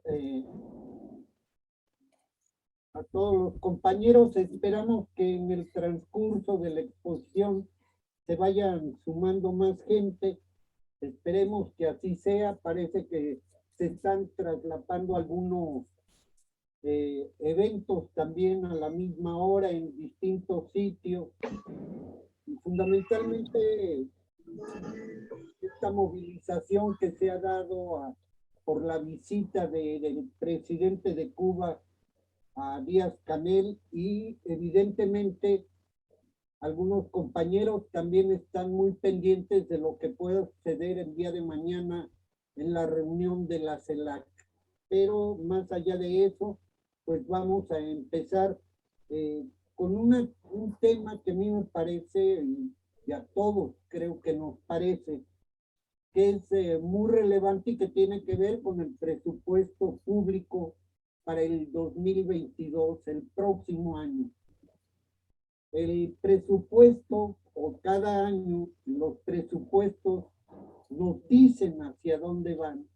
eh, a todos los compañeros. Esperamos que en el transcurso de la exposición se vayan sumando más gente. Esperemos que así sea. Parece que se están traslapando algunos eventos también a la misma hora en distintos sitios. Y fundamentalmente esta movilización que se ha dado por la visita del presidente de Cuba a Díaz-Canel, y evidentemente algunos compañeros también están muy pendientes de lo que pueda suceder el día de mañana en la reunión de la CELAC. Pero más allá de eso, pues vamos a empezar con un tema que a mí me parece, y a todos creo que nos parece, que es muy relevante y que tiene que ver con el presupuesto público para el 2022, el próximo año. El presupuesto, o cada año los presupuestos nos dicen hacia dónde van,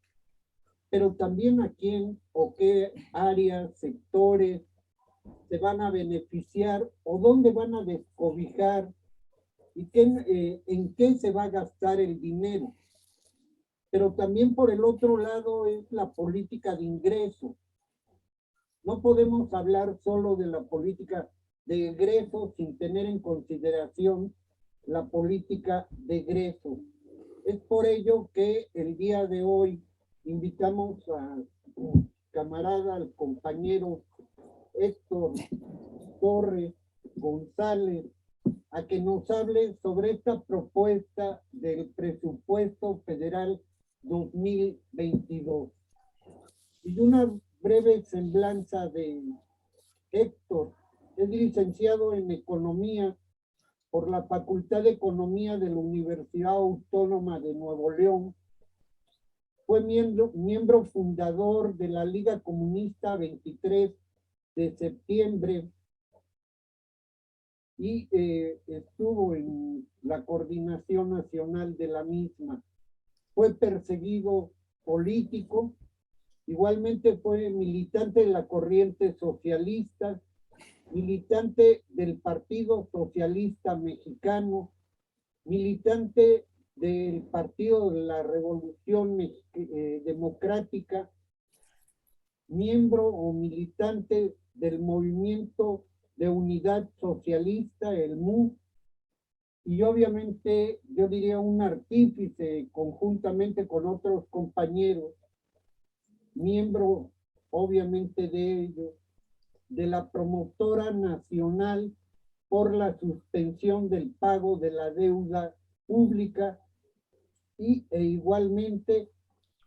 pero también a quién o qué áreas, sectores se van a beneficiar o dónde van a descobijar y en qué se va a gastar el dinero. Pero también por el otro lado es la política de ingreso. No podemos hablar solo de la política de egreso sin tener en consideración la política de egreso. Es por ello que el día de hoy invitamos a camarada, al compañero Héctor Torres González, a que nos hable sobre esta propuesta del presupuesto federal 2022. Y una breve semblanza de Héctor. Es licenciado en Economía por la Facultad de Economía de la Universidad Autónoma de Nuevo León. Fue miembro fundador de la Liga Comunista 23 de septiembre y estuvo en la coordinación nacional de la misma. Fue perseguido político, igualmente fue militante de la corriente socialista, militante del Partido Socialista Mexicano, militante del Partido de la Revolución Democrática, miembro o militante del Movimiento de Unidad Socialista, el MUS, y obviamente yo diría un artífice conjuntamente con otros compañeros, miembro obviamente de ellos, de la promotora nacional por la suspensión del pago de la deuda pública, e igualmente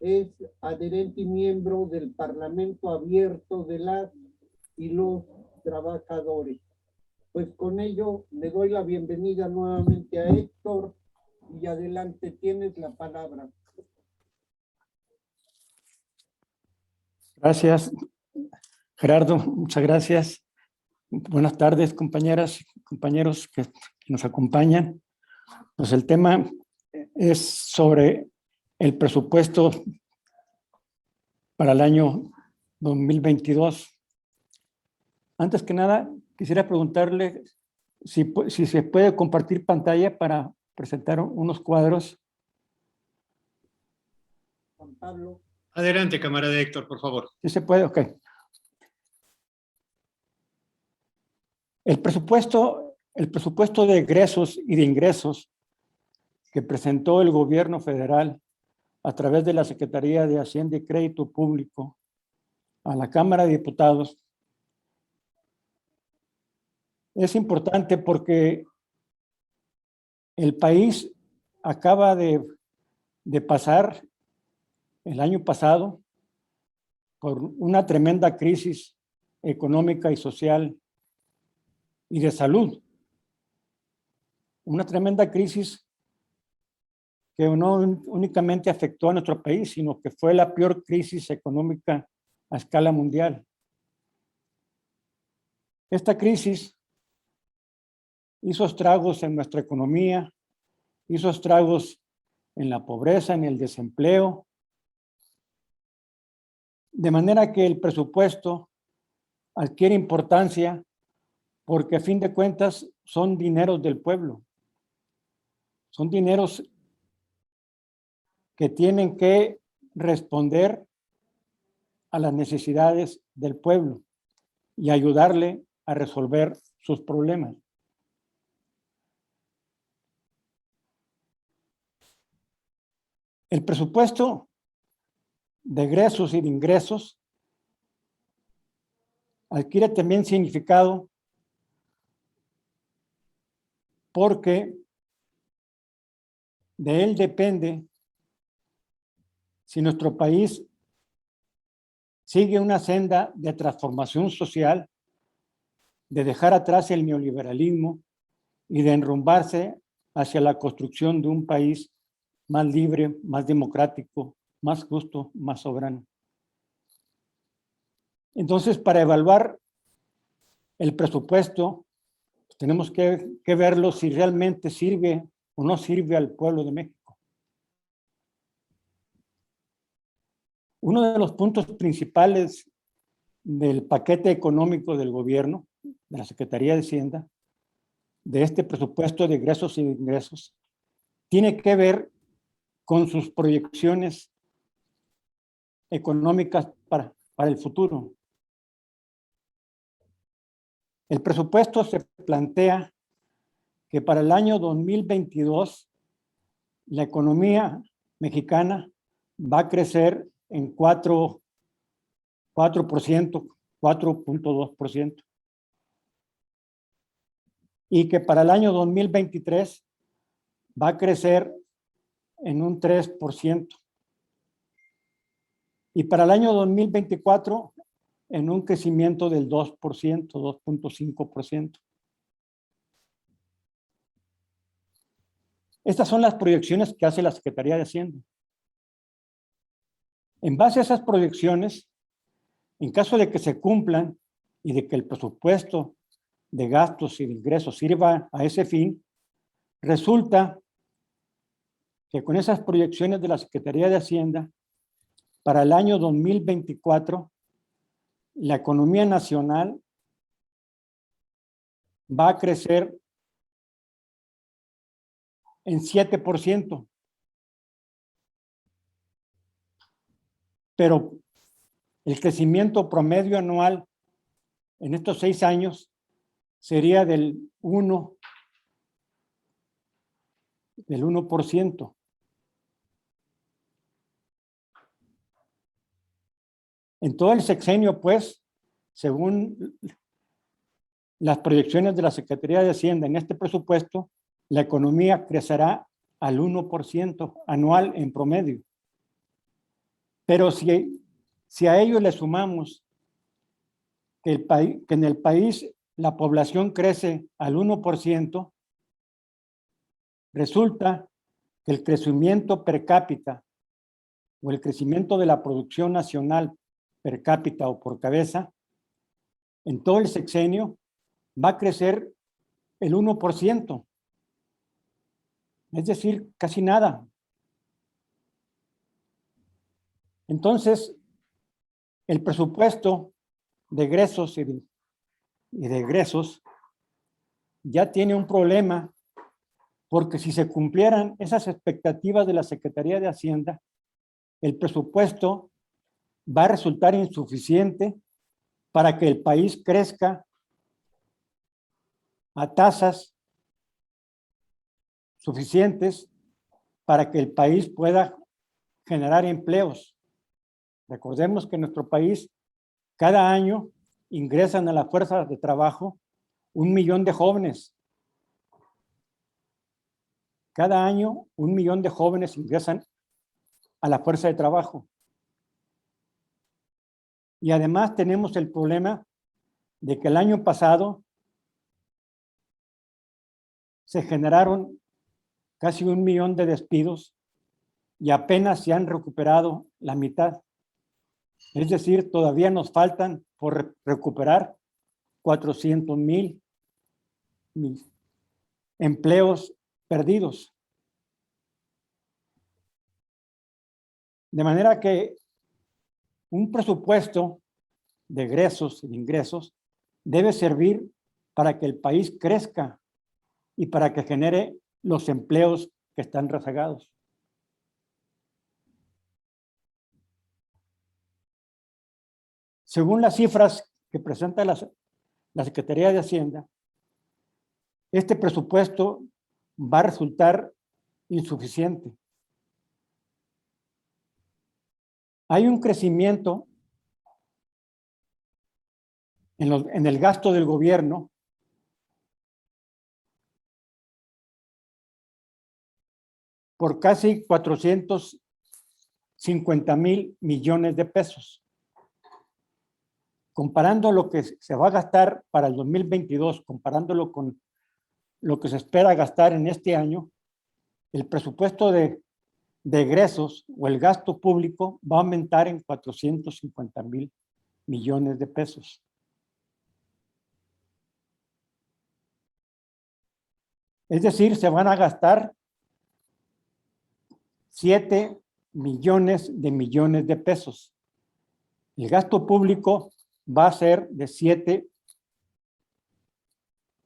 es adherente y miembro del Parlamento Abierto de las y los Trabajadores. Pues con ello le doy la bienvenida nuevamente a Héctor, y adelante, tienes la palabra. Gracias, Gerardo, muchas gracias. Buenas tardes, compañeras y compañeros que nos acompañan. Pues el tema es sobre el presupuesto para el año 2022. Antes que nada, quisiera preguntarle si se puede compartir pantalla para presentar unos cuadros. Juan Pablo. Adelante, camarada Héctor, por favor. ¿Sí se puede? Ok. El presupuesto de egresos y de ingresos que presentó el gobierno federal a través de la Secretaría de Hacienda y Crédito Público a la Cámara de Diputados es importante porque el país acaba de pasar el año pasado por una tremenda crisis económica y social y de salud. Una tremenda crisis que no únicamente afectó a nuestro país, sino que fue la peor crisis económica a escala mundial. Esta crisis hizo estragos en nuestra economía, hizo estragos en la pobreza, en el desempleo, De manera que el presupuesto adquiere importancia porque a fin de cuentas son dineros del pueblo. Son dineros que tienen que responder a las necesidades del pueblo y ayudarle a resolver sus problemas. El presupuesto de egresos y de ingresos adquiere también significado porque de él depende si nuestro país sigue una senda de transformación social, de dejar atrás el neoliberalismo y de enrumbarse hacia la construcción de un país más libre, más democrático, más justo, más soberano. Entonces, para evaluar el presupuesto, tenemos que verlo si realmente sirve o no sirve al pueblo de México. Uno de los puntos principales del paquete económico del gobierno, de la Secretaría de Hacienda, de este presupuesto de egresos y de ingresos, tiene que ver con sus proyecciones económicas para el futuro. El presupuesto se plantea que para el año 2022 la economía mexicana va a crecer en 4%, 4.2%. Y que para el año 2023 va a crecer en un 3%. Y para el año 2024 en un crecimiento del 2%, 2.5%. Estas son las proyecciones que hace la Secretaría de Hacienda. En base a esas proyecciones, en caso de que se cumplan y de que el presupuesto de gastos y de ingresos sirva a ese fin, resulta que con esas proyecciones de la Secretaría de Hacienda, para el año 2024, la economía nacional va a crecer en 7%. Pero el crecimiento promedio anual en estos 6 años sería del 1%. En todo el sexenio, pues, según las proyecciones de la Secretaría de Hacienda en este presupuesto, la economía crecerá al 1% anual en promedio. Pero si a ello le sumamos que en el país la población crece al 1%, resulta que el crecimiento per cápita o el crecimiento de la producción nacional per cápita o por cabeza en todo el sexenio va a crecer el 1%. Es decir, casi nada. Entonces, el presupuesto de egresos y de egresos ya tiene un problema, porque si se cumplieran esas expectativas de la Secretaría de Hacienda, el presupuesto va a resultar insuficiente para que el país crezca a tasas suficientes para que el país pueda generar empleos. Recordemos que en nuestro país cada año ingresan a la fuerza de trabajo 1 millón de jóvenes. Cada año 1 millón de jóvenes ingresan a la fuerza de trabajo. Y además tenemos el problema de que el año pasado se generaron casi 1 millón de despidos y apenas se han recuperado la mitad. Es decir, todavía nos faltan por recuperar 400,000 empleos perdidos. De manera que un presupuesto de egresos y de ingresos debe servir para que el país crezca y para que genere los empleos que están rezagados. Según las cifras que presenta la Secretaría de Hacienda, este presupuesto va a resultar insuficiente. Hay un crecimiento en el gasto del gobierno por casi 450,000 millones de pesos. Comparando lo que se va a gastar para el 2022, comparándolo con lo que se espera gastar en este año, el presupuesto de egresos o el gasto público va a aumentar en 450,000 millones de pesos. Es decir, se van a gastar 7 millones de pesos. El gasto público va a ser de 7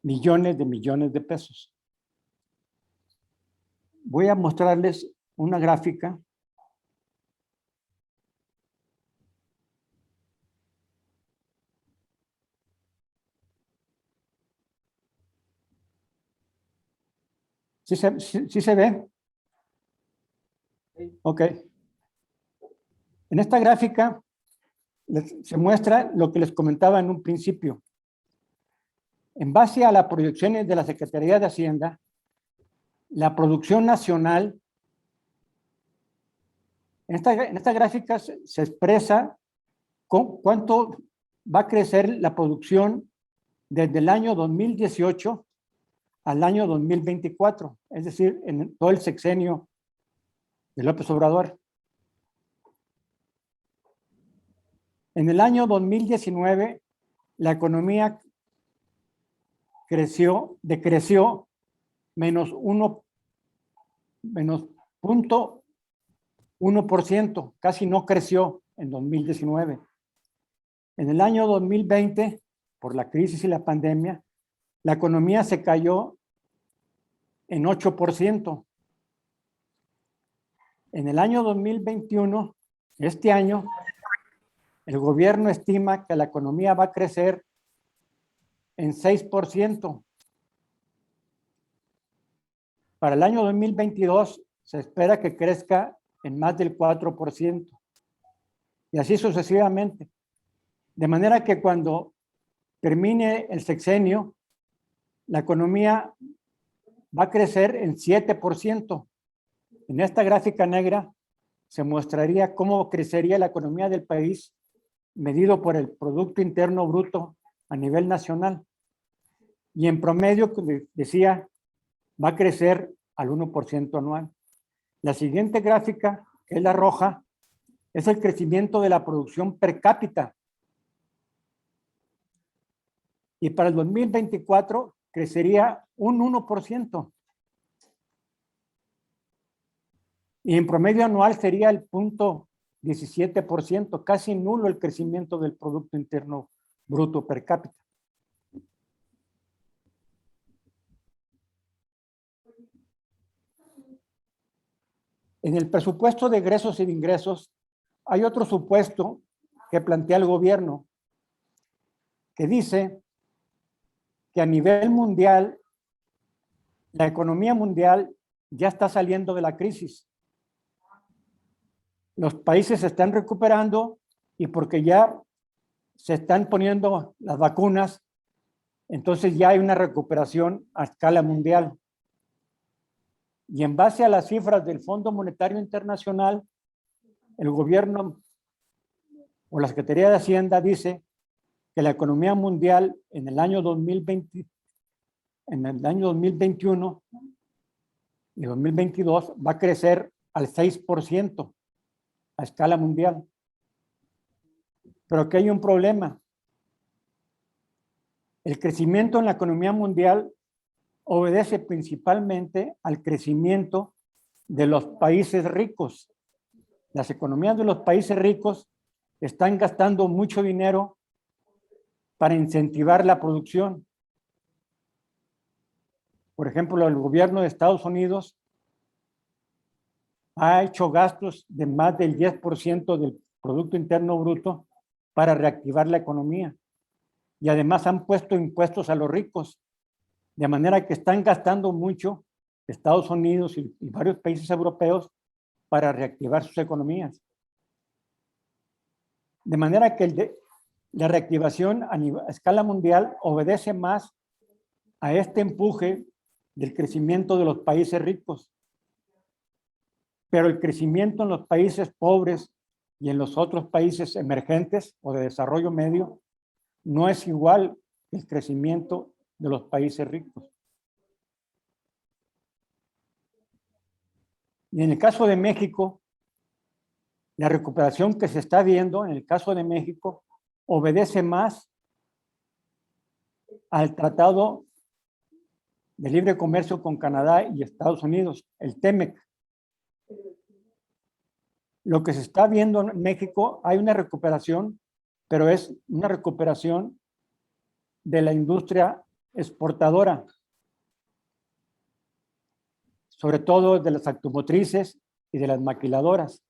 millones de pesos. Voy a mostrarles una gráfica. ¿Sí se ve? Ok. En esta gráfica se muestra lo que les comentaba en un principio. En base a las proyecciones de la Secretaría de Hacienda, la producción nacional, en esta gráfica se expresa cuánto va a crecer la producción desde el año 2018 al año 2024, es decir, en todo el sexenio de López Obrador. En el año 2019, la economía decreció menos 0.1%, casi no creció en 2019. En el año 2020, por la crisis y la pandemia, la economía se cayó en 8%. En el año 2021, este año, el gobierno estima que la economía va a crecer en 6%. Para el año 2022 se espera que crezca en más del 4%. Y así sucesivamente. De manera que cuando termine el sexenio, la economía va a crecer en 7%. En esta gráfica negra se mostraría cómo crecería la economía del país medido por el Producto Interno Bruto a nivel nacional. Y en promedio, como decía, va a crecer al 1% anual. La siguiente gráfica, que es la roja, es el crecimiento de la producción per cápita. Y para el 2024 crecería un 1%. Y en promedio anual sería el 0.17%, casi nulo el crecimiento del Producto Interno Bruto per cápita. En el presupuesto de egresos y de ingresos hay otro supuesto que plantea el gobierno que dice que a nivel mundial, la economía mundial ya está saliendo de la crisis. Los países se están recuperando y porque ya se están poniendo las vacunas, entonces ya hay una recuperación a escala mundial. Y en base a las cifras del Fondo Monetario Internacional, el gobierno o la Secretaría de Hacienda dice que la economía mundial en el año 2020, en el año 2021 y 2022 va a crecer al 6% a escala mundial. Pero aquí hay un problema. El crecimiento en la economía mundial obedece principalmente al crecimiento de los países ricos. Las economías de los países ricos están gastando mucho dinero para incentivar la producción. Por ejemplo, el gobierno de Estados Unidos ha hecho gastos de más del 10% del Producto Interno Bruto para reactivar la economía. Y además han puesto impuestos a los ricos, de manera que están gastando mucho Estados Unidos y varios países europeos para reactivar sus economías. De manera que la reactivación a escala mundial obedece más a este empuje del crecimiento de los países ricos. Pero el crecimiento en los países pobres y en los otros países emergentes o de desarrollo medio no es igual el crecimiento de los países ricos. Y en el caso de México, la recuperación que se está viendo en el caso de México obedece más al Tratado de Libre Comercio con Canadá y Estados Unidos, el TEMEC. Lo que se está viendo en México, hay una recuperación, pero es una recuperación de la industria exportadora, sobre todo de las automotrices y de las maquiladoras.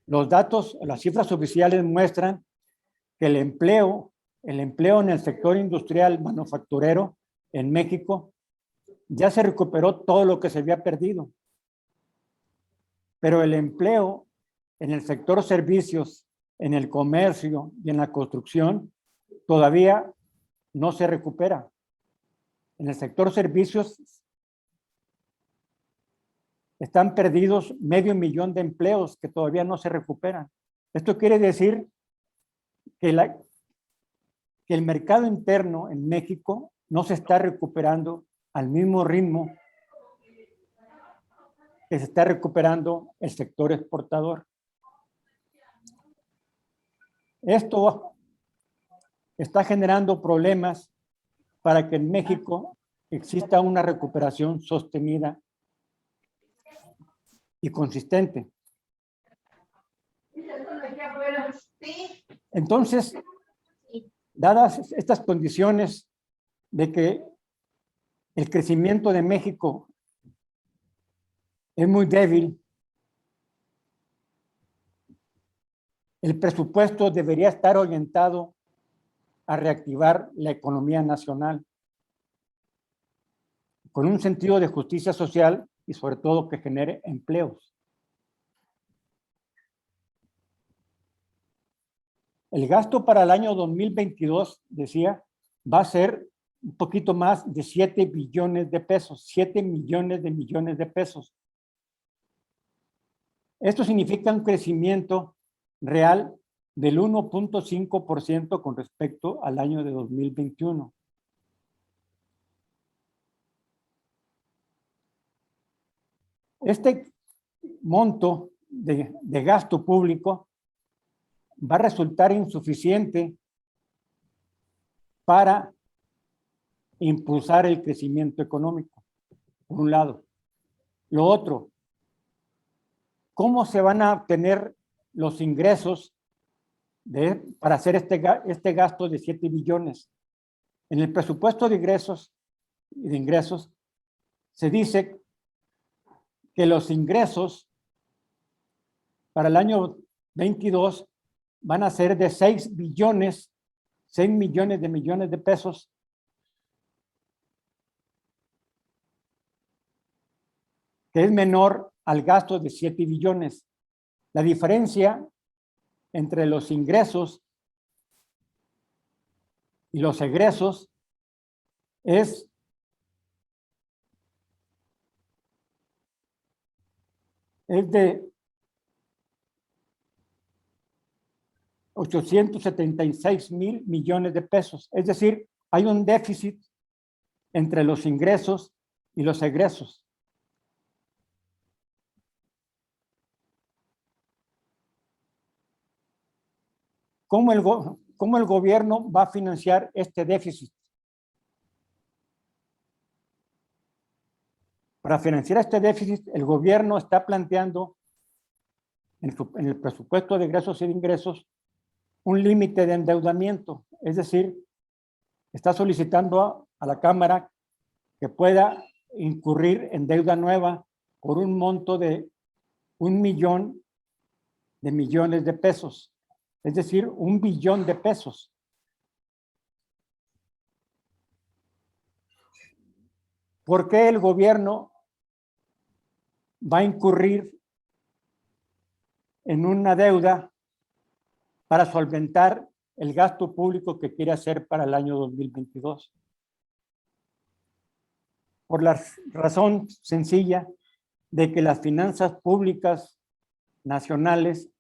Los datos, las cifras oficiales muestran que el empleo en el sector industrial manufacturero en México ya se recuperó todo lo que se había perdido. Pero el empleo en el sector servicios, en el comercio y en la construcción todavía no se recupera. En el sector servicios están perdidos 500,000 de empleos que todavía no se recuperan. Esto quiere decir que el mercado interno en México no se está recuperando al mismo ritmo que se está recuperando el sector exportador. Esto está generando problemas para que en México exista una recuperación sostenida y consistente. Entonces, dadas estas condiciones de que el crecimiento de México es muy débil, el presupuesto debería estar orientado a reactivar la economía nacional con un sentido de justicia social y sobre todo que genere empleos. El gasto para el año 2022, decía, va a ser un poquito más de 7 billones de pesos, 7 millones de millones de pesos. Esto significa un crecimiento real del 1.5% con respecto al año de 2021. Este monto de gasto público va a resultar insuficiente para impulsar el crecimiento económico, por un lado. Lo otro, ¿cómo se van a obtener los ingresos para hacer este gasto de 7 billones? En el presupuesto de ingresos se dice que los ingresos para el año 22 van a ser de 6 millones de millones de pesos. Que es menor al gasto de 7 billones. La diferencia entre los ingresos y los egresos es de 876,000 millones de pesos. Es decir, hay un déficit entre los ingresos y los egresos. ¿Cómo el gobierno va a financiar este déficit? Para financiar este déficit, el gobierno está planteando en el presupuesto de egresos y de ingresos un límite de endeudamiento, es decir, está solicitando a la Cámara que pueda incurrir en deuda nueva por un monto de 1,000,000 de millones de pesos, es decir, 1,000,000,000 de pesos. ¿Por qué el gobierno va a incurrir en una deuda para solventar el gasto público que quiere hacer para el año 2022? Por la razón sencilla de que las finanzas públicas nacionales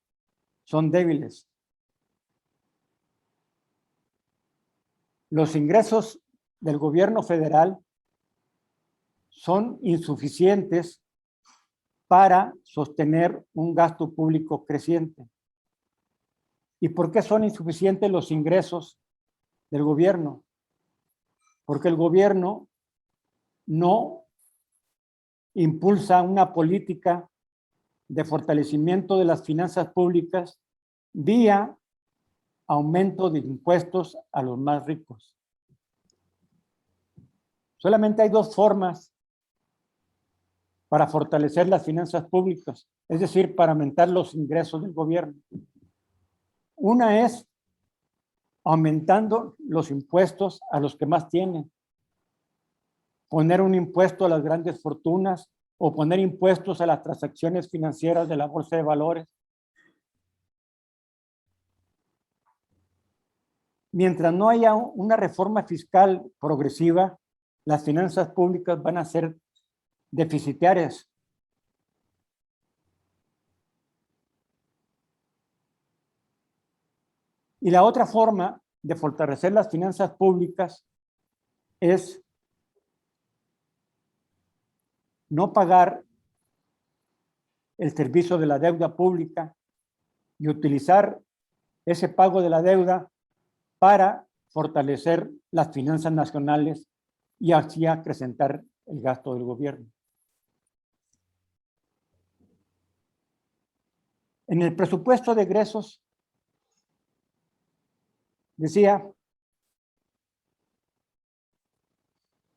son débiles. Los ingresos del gobierno federal son insuficientes para sostener un gasto público creciente. ¿Y por qué son insuficientes los ingresos del gobierno? Porque el gobierno no impulsa una política de fortalecimiento de las finanzas públicas vía aumento de impuestos a los más ricos. Solamente hay dos formas para fortalecer las finanzas públicas, es decir, para aumentar los ingresos del gobierno. Una es aumentando los impuestos a los que más tienen, poner un impuesto a las grandes fortunas o poner impuestos a las transacciones financieras de la bolsa de valores. Mientras no haya una reforma fiscal progresiva, las finanzas públicas van a ser deficitarias. Y la otra forma de fortalecer las finanzas públicas es no pagar el servicio de la deuda pública y utilizar ese pago de la deuda para fortalecer las finanzas nacionales y así acrecentar el gasto del gobierno. En el presupuesto de egresos, decía,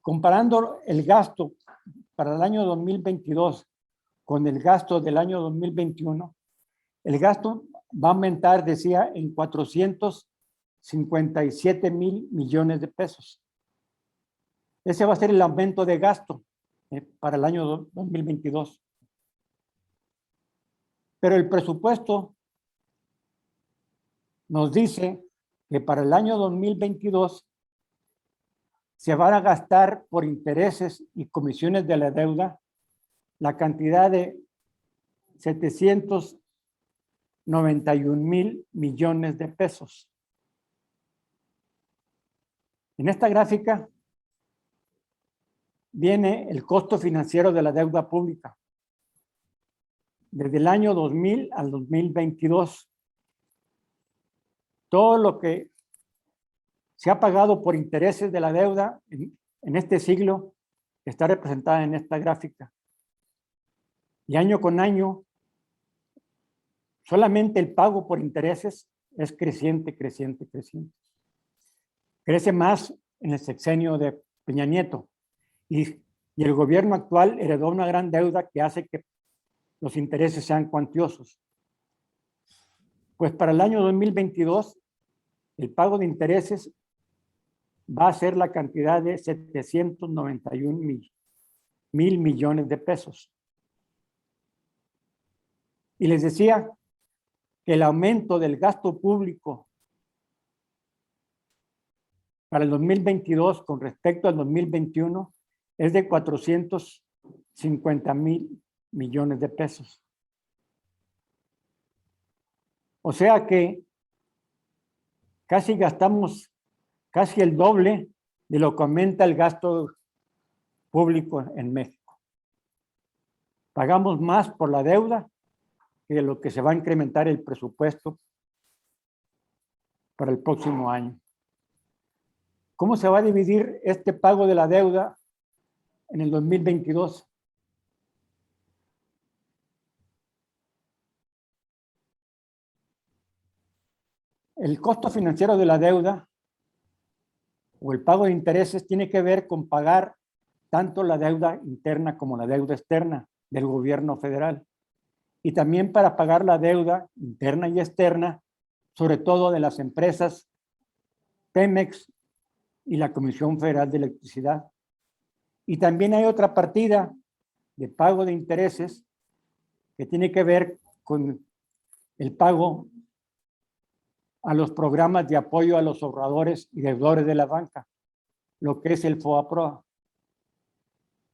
comparando el gasto para el año 2022 con el gasto del año 2021, el gasto va a aumentar, decía, en 457,000,000,000 de pesos. Ese va a ser el aumento de gasto para el año 2022. Pero el presupuesto nos dice que para el año 2022 se van a gastar por intereses y comisiones de la deuda la cantidad de 791,000,000,000 de pesos. En esta gráfica viene el costo financiero de la deuda pública desde el año 2000 al 2022. Todo lo que se ha pagado por intereses de la deuda en este siglo está representada en esta gráfica. Y año con año, solamente el pago por intereses es creciente, creciente, creciente. Crece más en el sexenio de Peña Nieto. Y el gobierno actual heredó una gran deuda que hace que los intereses sean cuantiosos. Pues para el año 2022, el pago de intereses va a ser la cantidad de 791,000,000 de pesos. Y les decía que el aumento del gasto público para el 2022 con respecto al 2021 es de 450,000,000,000 de pesos. O sea que casi gastamos casi el doble de lo que aumenta el gasto público en México. Pagamos más por la deuda que lo que se va a incrementar el presupuesto para el próximo año. ¿Cómo se va a dividir este pago de la deuda en el 2022? El costo financiero de la deuda o el pago de intereses tiene que ver con pagar tanto la deuda interna como la deuda externa del gobierno federal. Y también para pagar la deuda interna y externa, sobre todo de las empresas Pemex y la Comisión Federal de Electricidad. Y también hay otra partida de pago de intereses que tiene que ver con el pago a los programas de apoyo a los ahorradores y deudores de la banca, lo que es el FOAPROA.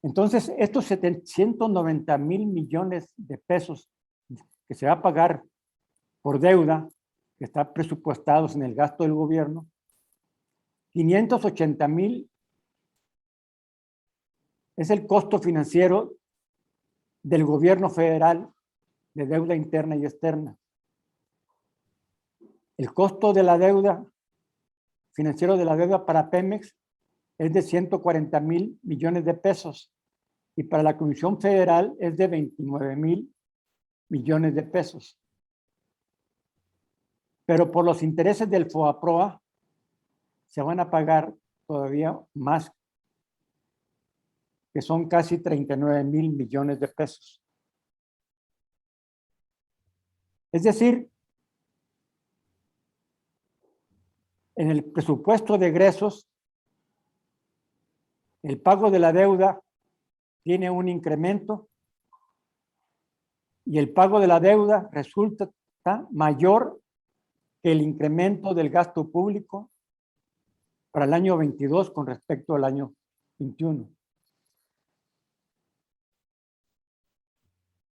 Entonces, estos 790,000 millones de pesos que se va a pagar por deuda, que están presupuestados en el gasto del gobierno, 580,000 es el costo financiero del gobierno federal de deuda interna y externa. El costo de la deuda, financiero de la deuda para Pemex, es de 140,000 millones de pesos y para la Comisión Federal es de 29,000 millones de pesos. Pero por los intereses del FOAPROA se van a pagar todavía más, que son casi 39,000 millones de pesos. Es decir, en el presupuesto de egresos, el pago de la deuda tiene un incremento y el pago de la deuda resulta mayor que el incremento del gasto público para el año 22 con respecto al año 21.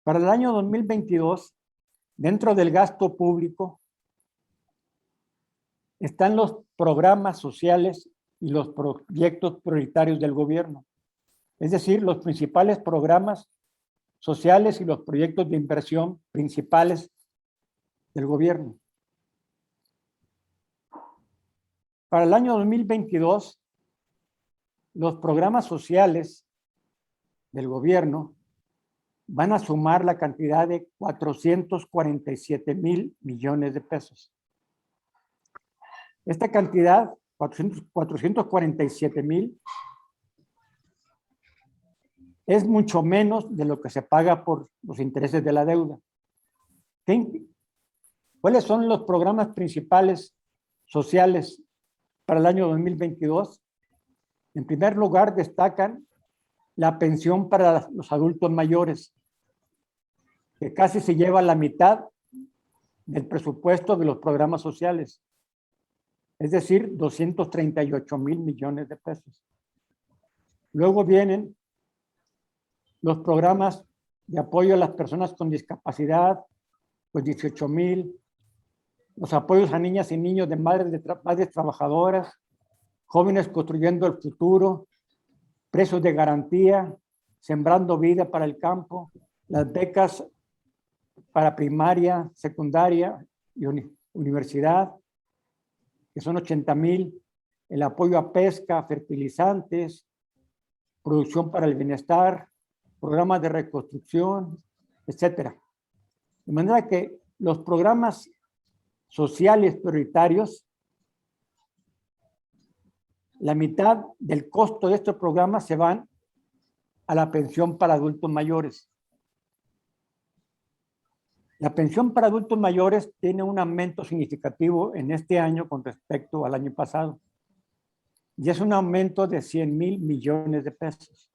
Para el año 2022, dentro del gasto público, están los programas sociales y los proyectos prioritarios del gobierno. Es decir, los principales programas sociales y los proyectos de inversión principales del gobierno. Para el año 2022, los programas sociales del gobierno van a sumar la cantidad de 447,000 millones de pesos. Esta cantidad, 447,000, es mucho menos de lo que se paga por los intereses de la deuda. ¿Cuáles son los programas principales sociales para el año 2022? En primer lugar, destacan la pensión para los adultos mayores, que casi se lleva la mitad del presupuesto de los programas sociales, es decir, 238,000 millones de pesos. Luego vienen los programas de apoyo a las personas con discapacidad, pues 18,000, los apoyos a niñas y niños de madres trabajadoras, jóvenes construyendo el futuro, precios de garantía, sembrando vida para el campo, las becas para primaria, secundaria y universidad, que son 80,000, el apoyo a pesca, fertilizantes, producción para el bienestar, programas de reconstrucción, etcétera. De manera que los programas sociales prioritarios, la mitad del costo de estos programas se van a la pensión para adultos mayores. La pensión para adultos mayores tiene un aumento significativo en este año con respecto al año pasado. Y es un aumento de 100,000 millones de pesos.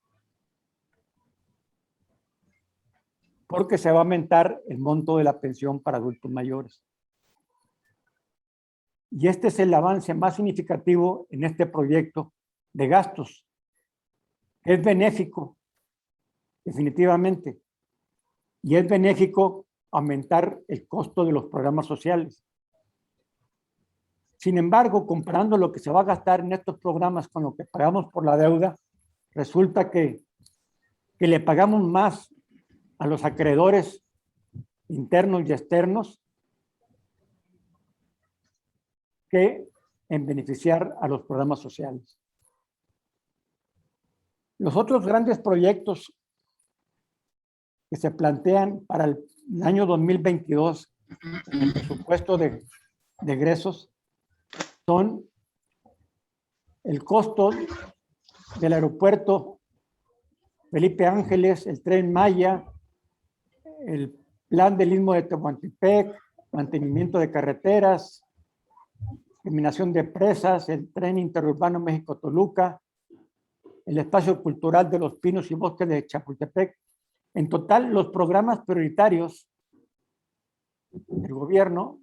Porque se va a aumentar el monto de la pensión para adultos mayores. Y este es el avance más significativo en este proyecto de gastos. Es benéfico, definitivamente. Y es benéfico aumentar el costo de los programas sociales. Sin embargo, comparando lo que se va a gastar en estos programas con lo que pagamos por la deuda, resulta que le pagamos más a los acreedores internos y externos que en beneficiar a los programas sociales. Los otros grandes proyectos que se plantean para el año 2022 en el presupuesto de de egresos son el costo del aeropuerto Felipe Ángeles, el Tren Maya, el plan del Istmo de Tehuantepec, mantenimiento de carreteras, eliminación de presas, el tren interurbano México-Toluca, el espacio cultural de los Pinos y Bosques de Chapultepec. En total, los programas prioritarios del gobierno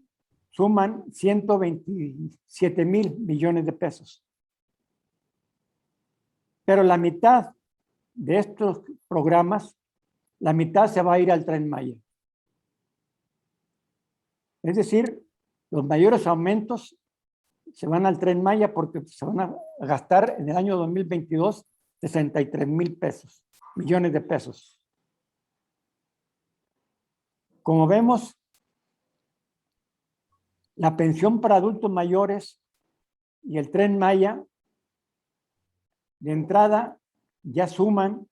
suman 127,000 millones de pesos. Pero la mitad de estos programas, la mitad se va a ir al Tren Maya. Es decir, los mayores aumentos se van al Tren Maya porque se van a gastar en el año 2022 63,000 millones de pesos. Como vemos, la pensión para adultos mayores y el Tren Maya de entrada ya suman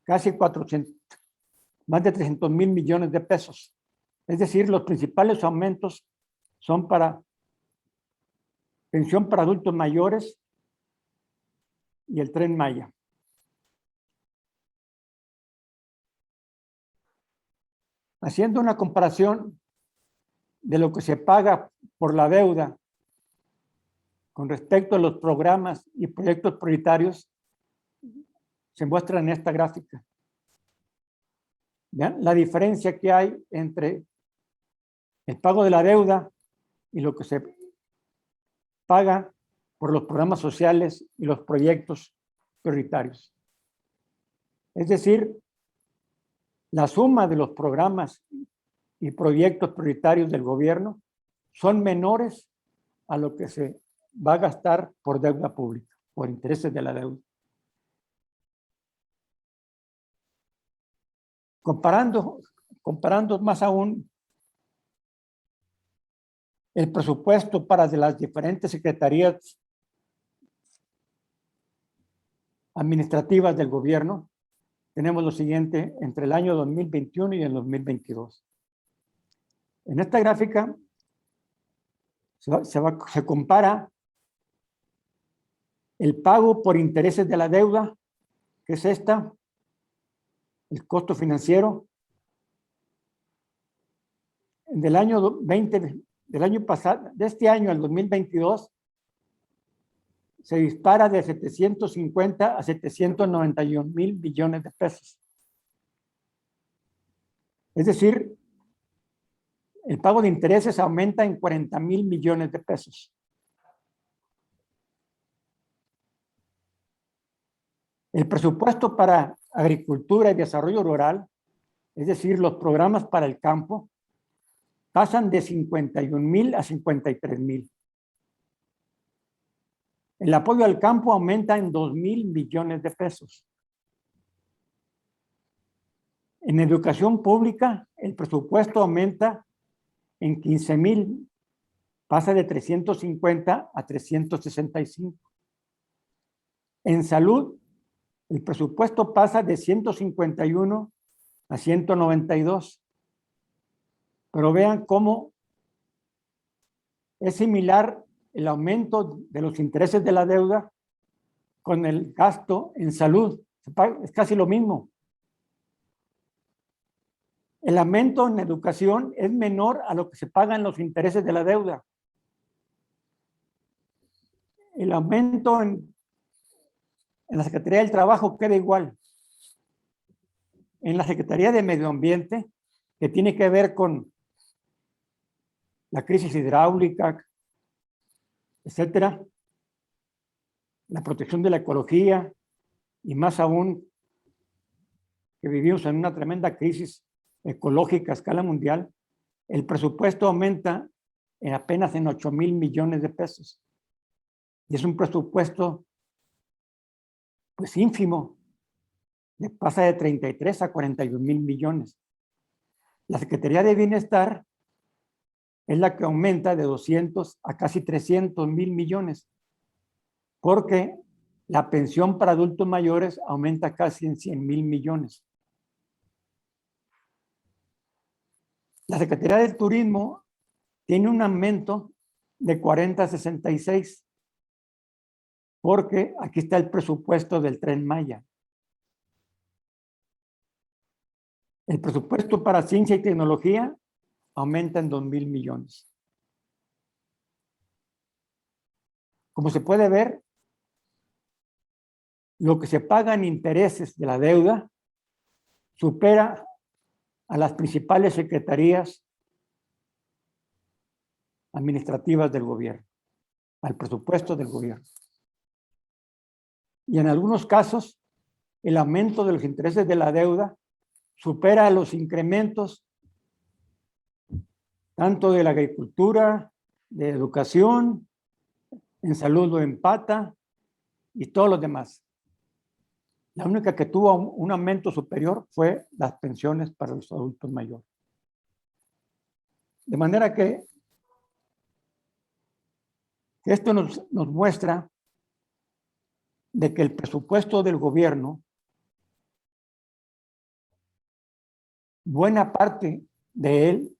casi más de 300,000 millones de pesos. Es decir, los principales aumentos son para pensión para adultos mayores y el Tren Maya. Haciendo una comparación de lo que se paga por la deuda con respecto a los programas y proyectos prioritarios, se muestra en esta gráfica. ¿Vean la diferencia que hay entre el pago de la deuda y lo que se paga por los programas sociales y los proyectos prioritarios? Es decir, la suma de los programas y proyectos prioritarios del gobierno son menores a lo que se va a gastar por deuda pública, por intereses de la deuda. Comparando más aún el presupuesto para las diferentes secretarías administrativas del gobierno, tenemos lo siguiente entre el año 2021 y el 2022. En esta gráfica se compara el pago por intereses de la deuda, que es esta, el costo financiero. Del año pasado, de este año al 2022, se dispara de 750 a 791,000 millones de pesos. Es decir, el pago de intereses aumenta en 40,000 millones de pesos. El presupuesto para agricultura y desarrollo rural, es decir, los programas para el campo, pasan de 51,000 a 53,000. El apoyo al campo aumenta en 2,000 millones de pesos. En educación pública, el presupuesto aumenta en 15,000, pasa de 350 a 365. En salud, el presupuesto pasa de 151 a 192. Pero vean cómo es similar el aumento de los intereses de la deuda con el gasto en salud. Es casi lo mismo. El aumento en educación es menor a lo que se pagan los intereses de la deuda. El aumento en la Secretaría del Trabajo queda igual. En la Secretaría de Medio Ambiente, que tiene que ver con la crisis hidráulica, etcétera, la protección de la ecología y más aún que vivimos en una tremenda crisis ecológica a escala mundial, el presupuesto aumenta apenas en 8,000 millones de pesos. Y es un presupuesto pues ínfimo, pasa de 33 a 41,000 millones. La Secretaría de Bienestar es la que aumenta de 200 a casi 300,000 millones, porque la pensión para adultos mayores aumenta casi en 100,000 millones. La Secretaría del Turismo tiene un aumento de 40 a 66, porque aquí está el presupuesto del Tren Maya. El presupuesto para ciencia y tecnología aumenta en 2,000 millones. Como se puede ver, lo que se paga en intereses de la deuda supera a las principales secretarías administrativas del gobierno, al presupuesto del gobierno. Y en algunos casos, el aumento de los intereses de la deuda supera a los incrementos tanto de la agricultura, de educación, en salud lo empata y todos los demás. La única que tuvo un aumento superior fue las pensiones para los adultos mayores. De manera que esto nos muestra de que el presupuesto del gobierno, buena parte de él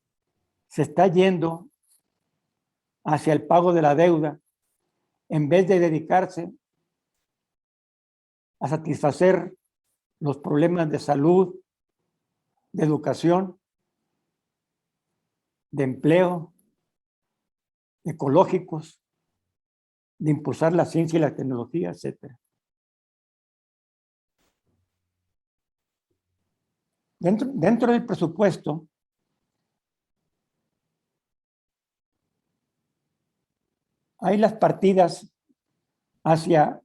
se está yendo hacia el pago de la deuda en vez de dedicarse a satisfacer los problemas de salud, de educación, de empleo, ecológicos, de impulsar la ciencia y la tecnología, etc. Dentro del presupuesto hay las partidas hacia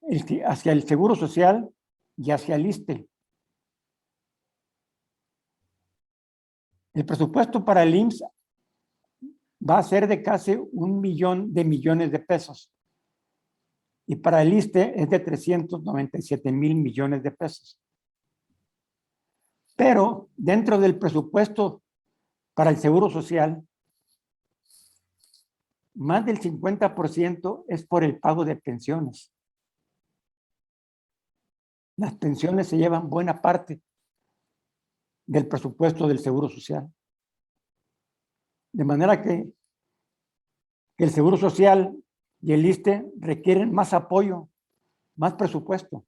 el Seguro Social y hacia el ISSSTE. El presupuesto para el IMSS va a ser de casi 1 millón de millones de pesos. Y para el ISSSTE es de 397,000 millones de pesos. Pero dentro del presupuesto para el Seguro Social, más del 50% es por el pago de pensiones. Las pensiones se llevan buena parte del presupuesto del Seguro Social. De manera que el Seguro Social y el ISSSTE requieren más apoyo, más presupuesto.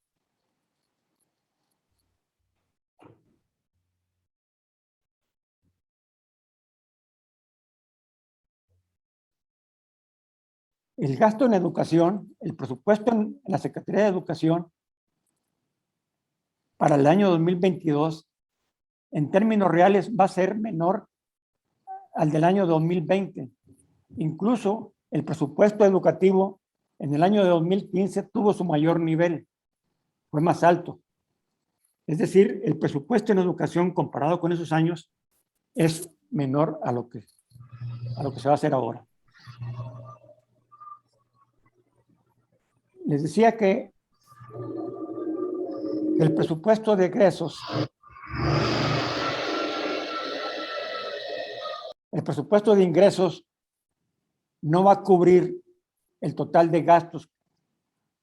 El gasto en educación, el presupuesto en la Secretaría de Educación para el año 2022, en términos reales, va a ser menor al del año 2020. Incluso el presupuesto educativo en el año de 2015 tuvo su mayor nivel, fue más alto. Es decir, el presupuesto en educación comparado con esos años es menor a lo que se va a hacer ahora. Les decía que el presupuesto de egresos, el presupuesto de ingresos no va a cubrir el total de gastos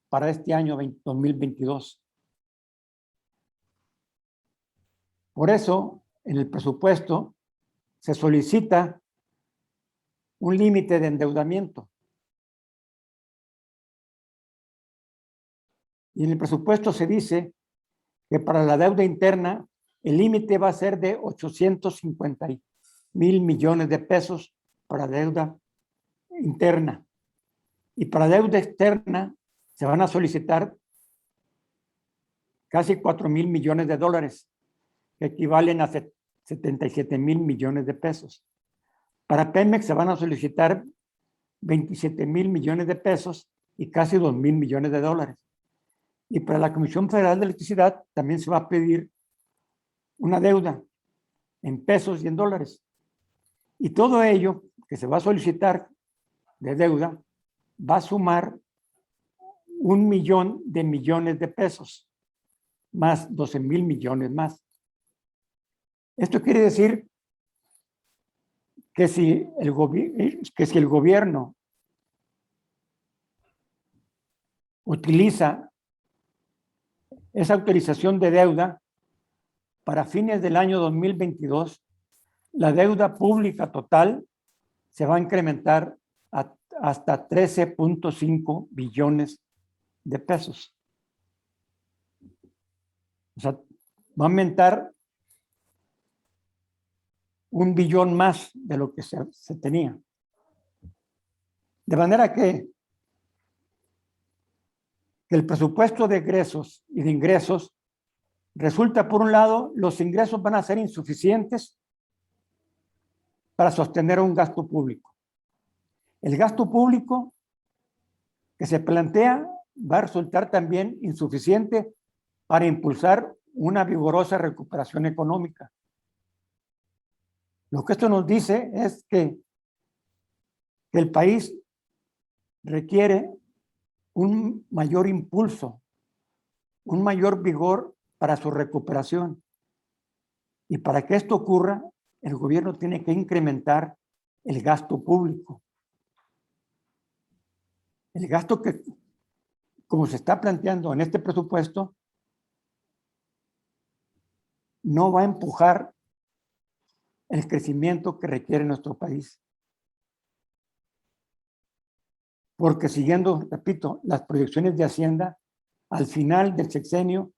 para este año 2022. Por eso, en el presupuesto se solicita un límite de endeudamiento. Y en el presupuesto se dice que para la deuda interna el límite va a ser de 850,000 millones de pesos para deuda interna. Y para deuda externa se van a solicitar casi 4,000 millones de dólares, que equivalen a 77,000 millones de pesos. Para Pemex se van a solicitar 27,000 millones de pesos y casi 2,000 millones de dólares. Y para la Comisión Federal de Electricidad también se va a pedir una deuda en pesos y en dólares. Y todo ello que se va a solicitar de deuda va a sumar 1 millón de millones de pesos, más 12,000 millones más. Esto quiere decir que si el gobierno utiliza esa autorización de deuda para fines del año 2022, la deuda pública total se va a incrementar hasta 13.5 billones de pesos. O sea, va a aumentar 1 billón más de lo que se tenía. De manera que el presupuesto de egresos y de ingresos resulta, por un lado, los ingresos van a ser insuficientes para sostener un gasto público. El gasto público que se plantea va a resultar también insuficiente para impulsar una vigorosa recuperación económica. Lo que esto nos dice es que el país requiere un mayor impulso, un mayor vigor para su recuperación. Y para que esto ocurra, el gobierno tiene que incrementar el gasto público. El gasto que, como se está planteando en este presupuesto, no va a empujar el crecimiento que requiere nuestro país. Porque siguiendo, repito, las proyecciones de Hacienda, al final del sexenio,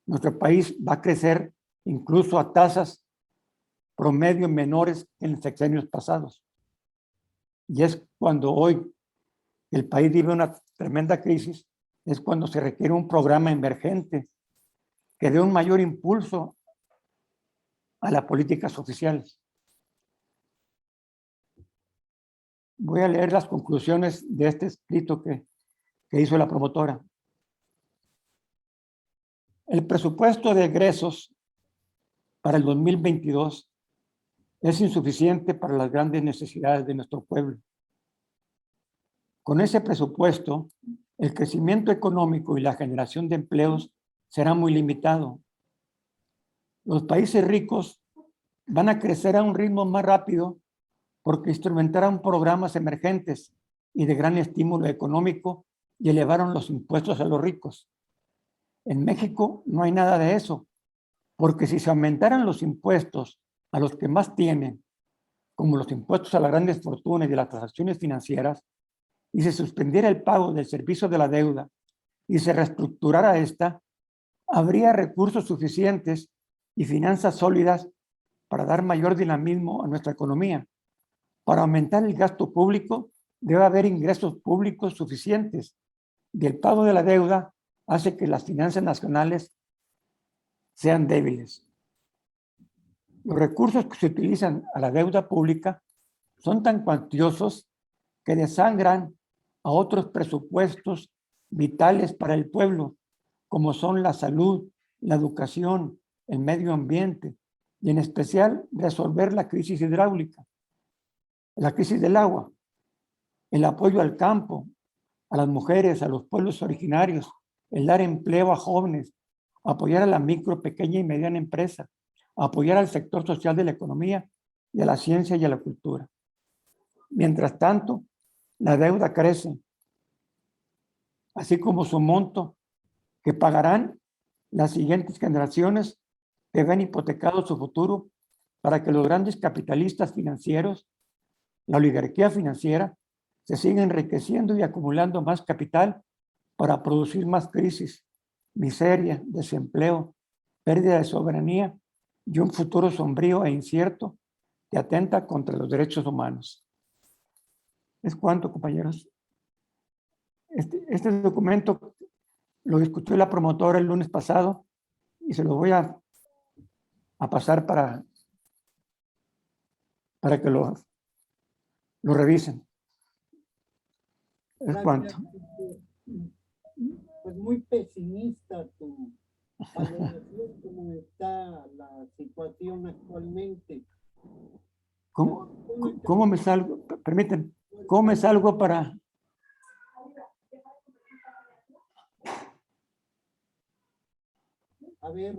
nuestro país va a crecer incluso a tasas promedio menores que en sexenios pasados. Y es cuando hoy el país vive una tremenda crisis, es cuando se requiere un programa emergente que dé un mayor impulso a las políticas oficiales. Voy a leer las conclusiones de este escrito que hizo la promotora. El presupuesto de egresos para el 2022 es insuficiente para las grandes necesidades de nuestro pueblo. Con ese presupuesto, el crecimiento económico y la generación de empleos será muy limitado. Los países ricos van a crecer a un ritmo más rápido porque instrumentaron programas emergentes y de gran estímulo económico y elevaron los impuestos a los ricos. En México no hay nada de eso, porque si se aumentaran los impuestos a los que más tienen, como los impuestos a las grandes fortunas y a las transacciones financieras, y se suspendiera el pago del servicio de la deuda y se reestructurara esta, habría recursos suficientes y finanzas sólidas para dar mayor dinamismo a nuestra economía. Para aumentar el gasto público, debe haber ingresos públicos suficientes y el pago de la deuda hace que las finanzas nacionales sean débiles. Los recursos que se utilizan a la deuda pública son tan cuantiosos que desangran a otros presupuestos vitales para el pueblo, como son la salud, la educación, el medio ambiente y en especial resolver la crisis hidráulica, la crisis del agua, el apoyo al campo, a las mujeres, a los pueblos originarios, el dar empleo a jóvenes, apoyar a la micro, pequeña y mediana empresa, apoyar al sector social de la economía y a la ciencia y a la cultura. Mientras tanto, la deuda crece, así como su monto que pagarán las siguientes generaciones que ven hipotecado su futuro para que los grandes capitalistas financieros, la oligarquía financiera, se sigan enriqueciendo y acumulando más capital para producir más crisis, miseria, desempleo, pérdida de soberanía y un futuro sombrío e incierto que atenta contra los derechos humanos. Es cuanto, compañeros. Este documento lo discutió la promotora el lunes pasado y se lo voy a pasar para que lo revisen. Es cuanto. Pues muy pesimista tu valoración, cómo está la situación actualmente. ¿Cómo me salgo? Permítanme, ¿cómo me salgo para...? A ver,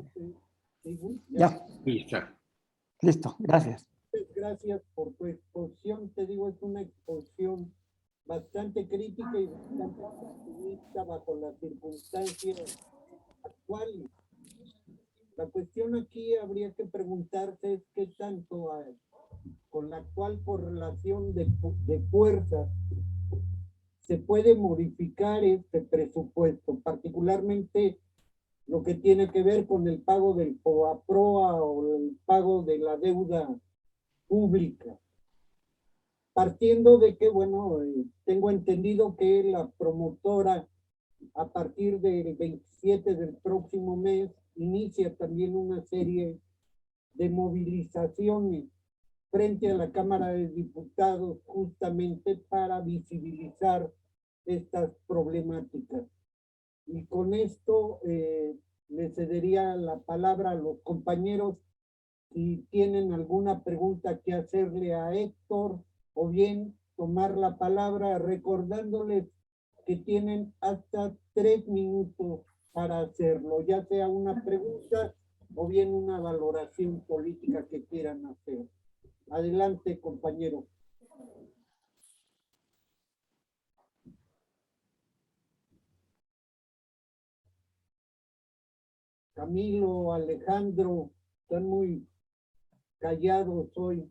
ya. Listo, gracias. Gracias por tu exposición. Te digo, es una exposición bastante crítica y bastante pesimista bajo las circunstancias actuales. La cuestión aquí habría que preguntarse es qué tanto con la actual correlación de fuerzas se puede modificar este presupuesto, particularmente lo que tiene que ver con el pago del POAPROA o el pago de la deuda pública. Partiendo de que, bueno, tengo entendido que la promotora a partir del 27 del próximo mes inicia también una serie de movilizaciones frente a la Cámara de Diputados justamente para visibilizar estas problemáticas. Y con esto le cedería la palabra a los compañeros si tienen alguna pregunta que hacerle a Héctor o bien tomar la palabra recordándoles que tienen hasta 3 minutos para hacerlo, ya sea una pregunta o bien una valoración política que quieran hacer. Adelante, compañero. Camilo, Alejandro, están muy callados hoy.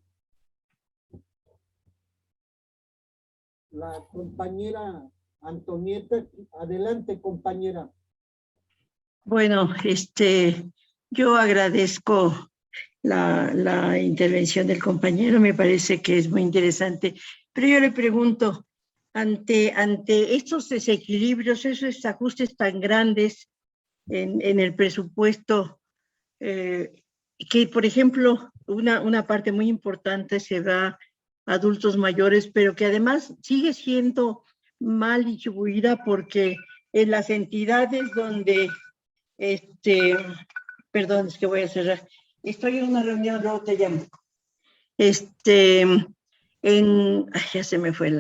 La compañera Antonieta, adelante, compañera. Bueno, yo agradezco la intervención del compañero, me parece que es muy interesante, pero yo le pregunto, ante estos desequilibrios, esos ajustes tan grandes en el presupuesto, que por ejemplo, una parte muy importante se va a adultos mayores, pero que además sigue siendo mal distribuida porque en las entidades donde perdón, es que voy a cerrar. Estoy en una reunión, luego te llamo. Ya se me fue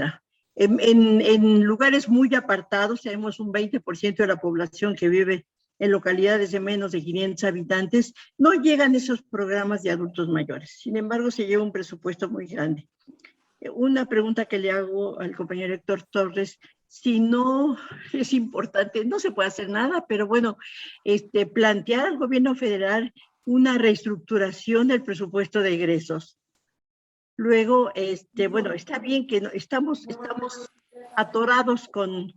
en lugares muy apartados, tenemos un 20% de la población que vive en localidades de menos de 500 habitantes, no llegan esos programas de adultos mayores. Sin embargo, se lleva un presupuesto muy grande. Una pregunta que le hago al compañero Héctor Torres, si no es importante, no se puede hacer nada, pero bueno, plantear al gobierno federal una reestructuración del presupuesto de egresos. Luego, bueno, está bien que estamos atorados con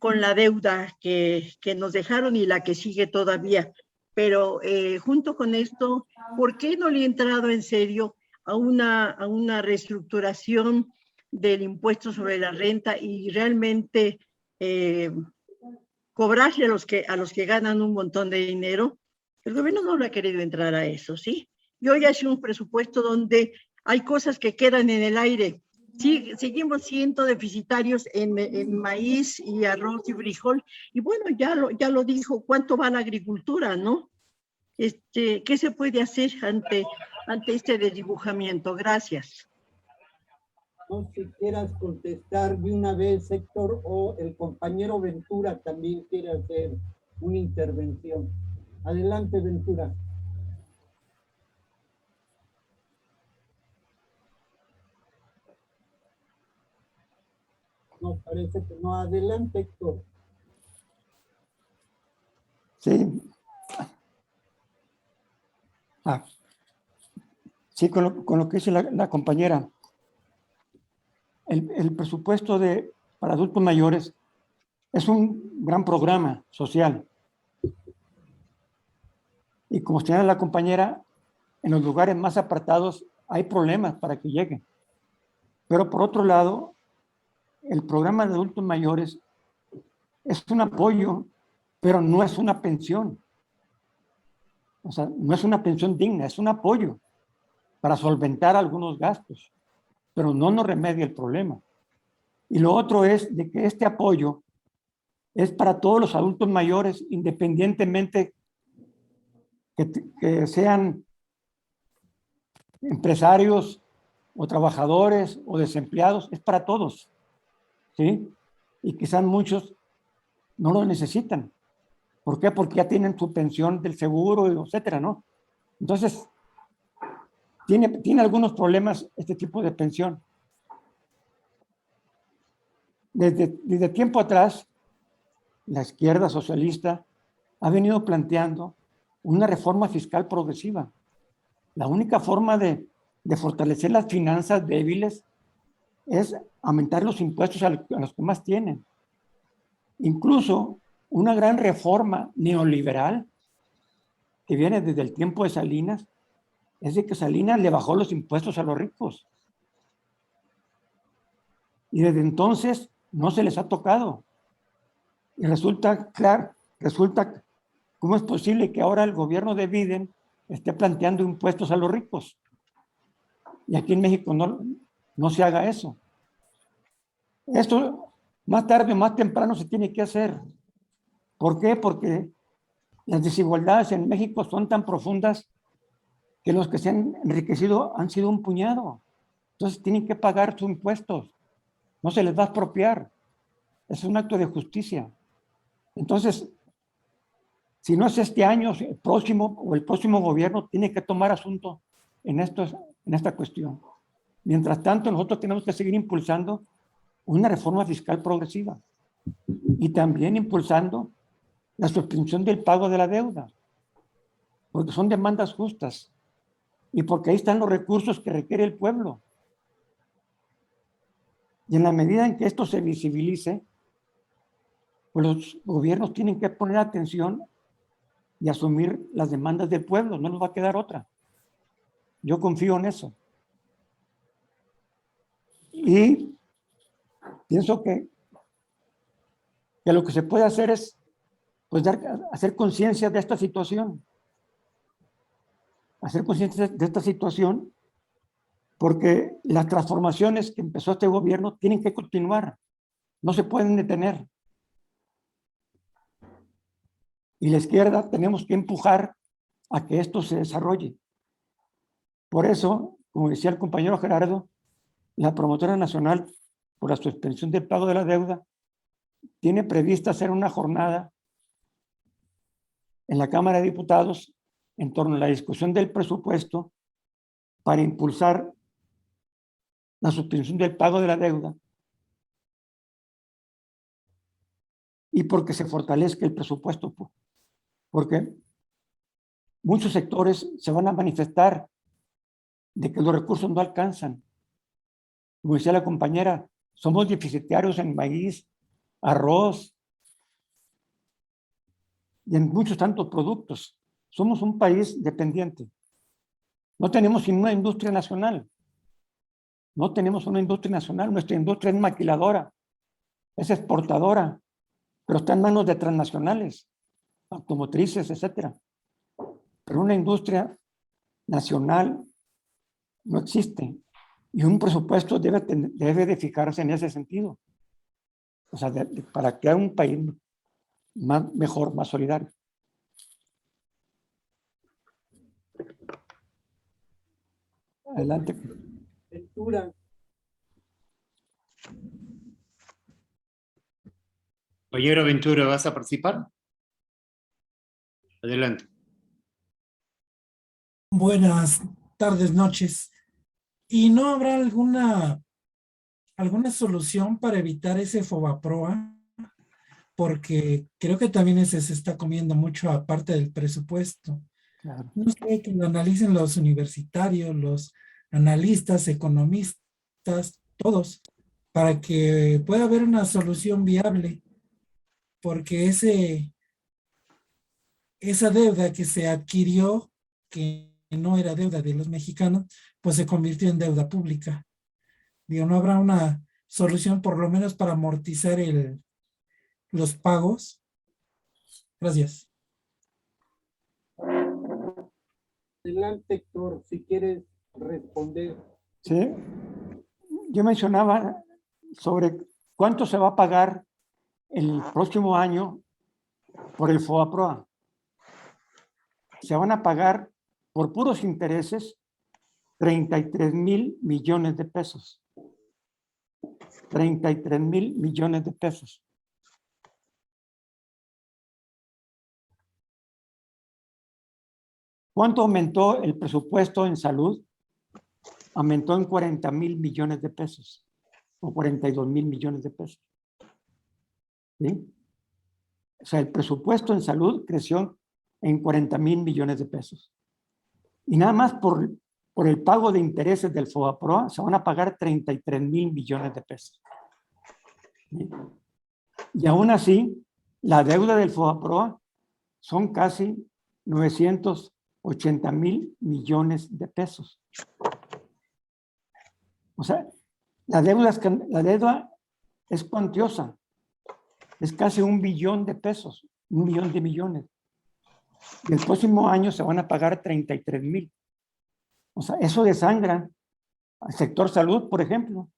la deuda que nos dejaron y la que sigue todavía, pero junto con esto, ¿por qué no le he entrado en serio a una reestructuración del impuesto sobre la renta y realmente cobrarle a los que ganan un montón de dinero? El gobierno no lo ha querido entrar a eso, ¿sí? Y hoy hace un presupuesto donde hay cosas que quedan en el aire. Sí, seguimos siendo deficitarios en maíz y arroz y frijol. Y bueno, ya lo dijo, ¿cuánto va la agricultura, no? ¿Qué se puede hacer ante este desdibujamiento? Gracias. No sé si quieras contestar de una vez, Héctor, o el compañero Ventura también quiere hacer una intervención. Adelante, Ventura. No, parece que no. Adelante, Héctor. Sí. Sí, con lo que dice la compañera. El presupuesto para adultos mayores es un gran programa social. Y como señala la compañera, en los lugares más apartados hay problemas para que lleguen. Pero por otro lado, el programa de adultos mayores es un apoyo, pero no es una pensión. O sea, no es una pensión digna, es un apoyo para solventar algunos gastos, pero no nos remedia el problema. Y lo otro es de que este apoyo es para todos los adultos mayores, independientemente que sean empresarios o trabajadores o desempleados, es para todos, ¿sí? Y quizás muchos no lo necesitan. ¿Por qué? Porque ya tienen su pensión del seguro, etcétera, ¿no? Entonces, tiene algunos problemas este tipo de pensión. Desde tiempo atrás, la izquierda socialista ha venido planteando una reforma fiscal progresiva. La única forma de fortalecer las finanzas débiles es aumentar los impuestos a los que más tienen. Incluso una gran reforma neoliberal que viene desde el tiempo de Salinas es de que Salinas le bajó los impuestos a los ricos. Y desde entonces no se les ha tocado. Y resulta, ¿cómo es posible que ahora el gobierno de Biden esté planteando impuestos a los ricos? Y aquí en México no se haga eso. Esto más tarde o más temprano se tiene que hacer. ¿Por qué? Porque las desigualdades en México son tan profundas que los que se han enriquecido han sido un puñado. Entonces tienen que pagar sus impuestos. No se les va a expropiar. Es un acto de justicia. Entonces, si no es este año, el próximo gobierno tiene que tomar asunto en esta cuestión. Mientras tanto, nosotros tenemos que seguir impulsando una reforma fiscal progresiva y también impulsando la suspensión del pago de la deuda, porque son demandas justas y porque ahí están los recursos que requiere el pueblo. Y en la medida en que esto se visibilice, pues los gobiernos tienen que poner atención y asumir las demandas del pueblo, no nos va a quedar otra. Yo confío en eso. Y pienso que lo que se puede hacer es pues hacer conciencia de esta situación. Hacer conciencia de esta situación porque las transformaciones que empezó este gobierno tienen que continuar, no se pueden detener. Y la izquierda tenemos que empujar a que esto se desarrolle. Por eso, como decía el compañero Gerardo, la Promotora Nacional por la suspensión del pago de la deuda tiene prevista hacer una jornada en la Cámara de Diputados en torno a la discusión del presupuesto para impulsar la suspensión del pago de la deuda y porque se fortalezca el presupuesto, porque muchos sectores se van a manifestar de que los recursos no alcanzan. Como decía la compañera, somos deficitarios en maíz, arroz y en muchos tantos productos. Somos un país dependiente. No tenemos una industria nacional. No tenemos una industria nacional. Nuestra industria es maquiladora, es exportadora, pero está en manos de transnacionales, automotrices, etcétera. Pero una industria nacional no existe. Y un presupuesto debe de fijarse en ese sentido. O sea, para crear un país mejor, más solidario. Adelante. Ventura. Compañero Ventura, ¿vas a participar? Adelante. Buenas tardes, noches. ¿Y no habrá alguna solución para evitar ese Fobaproa? Porque creo que también ese se está comiendo mucho aparte del presupuesto. Claro. No sé, que lo analicen los universitarios, los analistas, economistas, todos, para que pueda haber una solución viable. Porque esa deuda que se adquirió, que no era deuda de los mexicanos, pues se convirtió en deuda pública. Digo, ¿no habrá una solución por lo menos para amortizar los pagos? Gracias. Adelante, Héctor, si quieres responder. Sí. Yo mencionaba sobre cuánto se va a pagar el próximo año por el Fobaproa. Se van a pagar por puros intereses 33,000 millones de pesos. 33,000 millones de pesos. ¿Cuánto aumentó el presupuesto en salud? Aumentó en 40,000 millones de pesos o 42,000 millones de pesos. ¿Sí? O sea, el presupuesto en salud creció en 40,000 millones de pesos. Y nada más por el pago de intereses del FOBAPROA se van a pagar 33,000 millones de pesos. ¿Sí? Y aún así, la deuda del FOBAPROA son casi 980,000 millones de pesos. O sea, la deuda es cuantiosa. Es casi 1 billón de pesos, 1 millón de millones. Y el próximo año se van a pagar 33,000. O sea, eso desangra al sector salud, por ejemplo.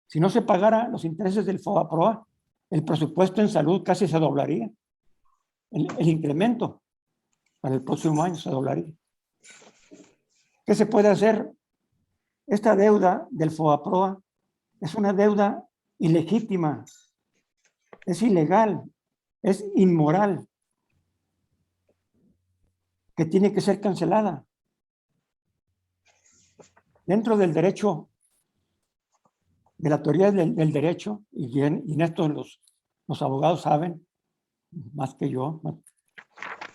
Si no se pagara los intereses del FOBAPROA, el presupuesto en salud casi se doblaría. El incremento para el próximo año se doblaría. ¿Qué se puede hacer? Esta deuda del FOBAPROA es una deuda ilegítima, es ilegal, es inmoral, que tiene que ser cancelada. Dentro del derecho, de la teoría del derecho, y en esto los abogados saben, más que yo,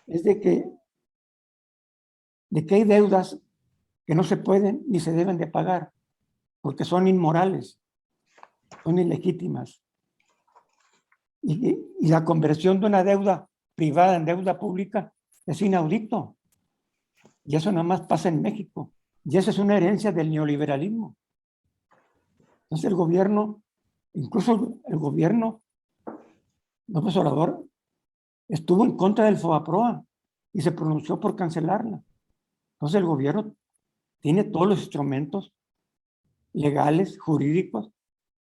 es de que hay deudas que no se pueden ni se deben de pagar, porque son inmorales, son ilegítimas. Y la conversión de una deuda privada en deuda pública es inaudito. Y eso nada más pasa en México. Y esa es una herencia del neoliberalismo. Entonces el gobierno, incluso el gobierno, López Obrador, estuvo en contra del FOBAPROA y se pronunció por cancelarla. Entonces el gobierno tiene todos los instrumentos legales, jurídicos,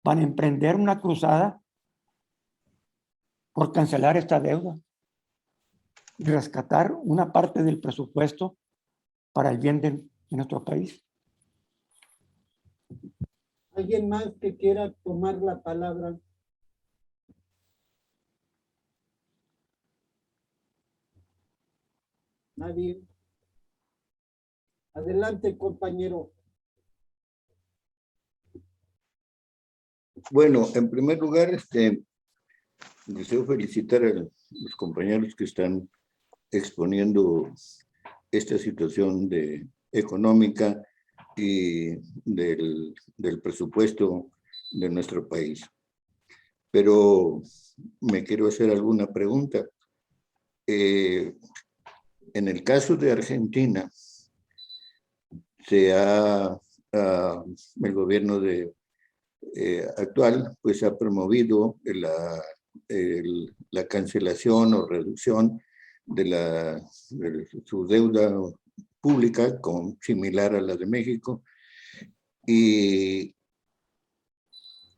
para emprender una cruzada por cancelar esta deuda y rescatar una parte del presupuesto para el bien de nuestro país. ¿Alguien más que quiera tomar la palabra? Nadie. Adelante, compañero. Bueno, en primer lugar, deseo felicitar a los compañeros que están exponiendo esta situación económica y del presupuesto de nuestro país. Pero me quiero hacer alguna pregunta. En el caso de Argentina, el gobierno actual pues ha promovido la cancelación o reducción de su deuda pública similar a la de México, y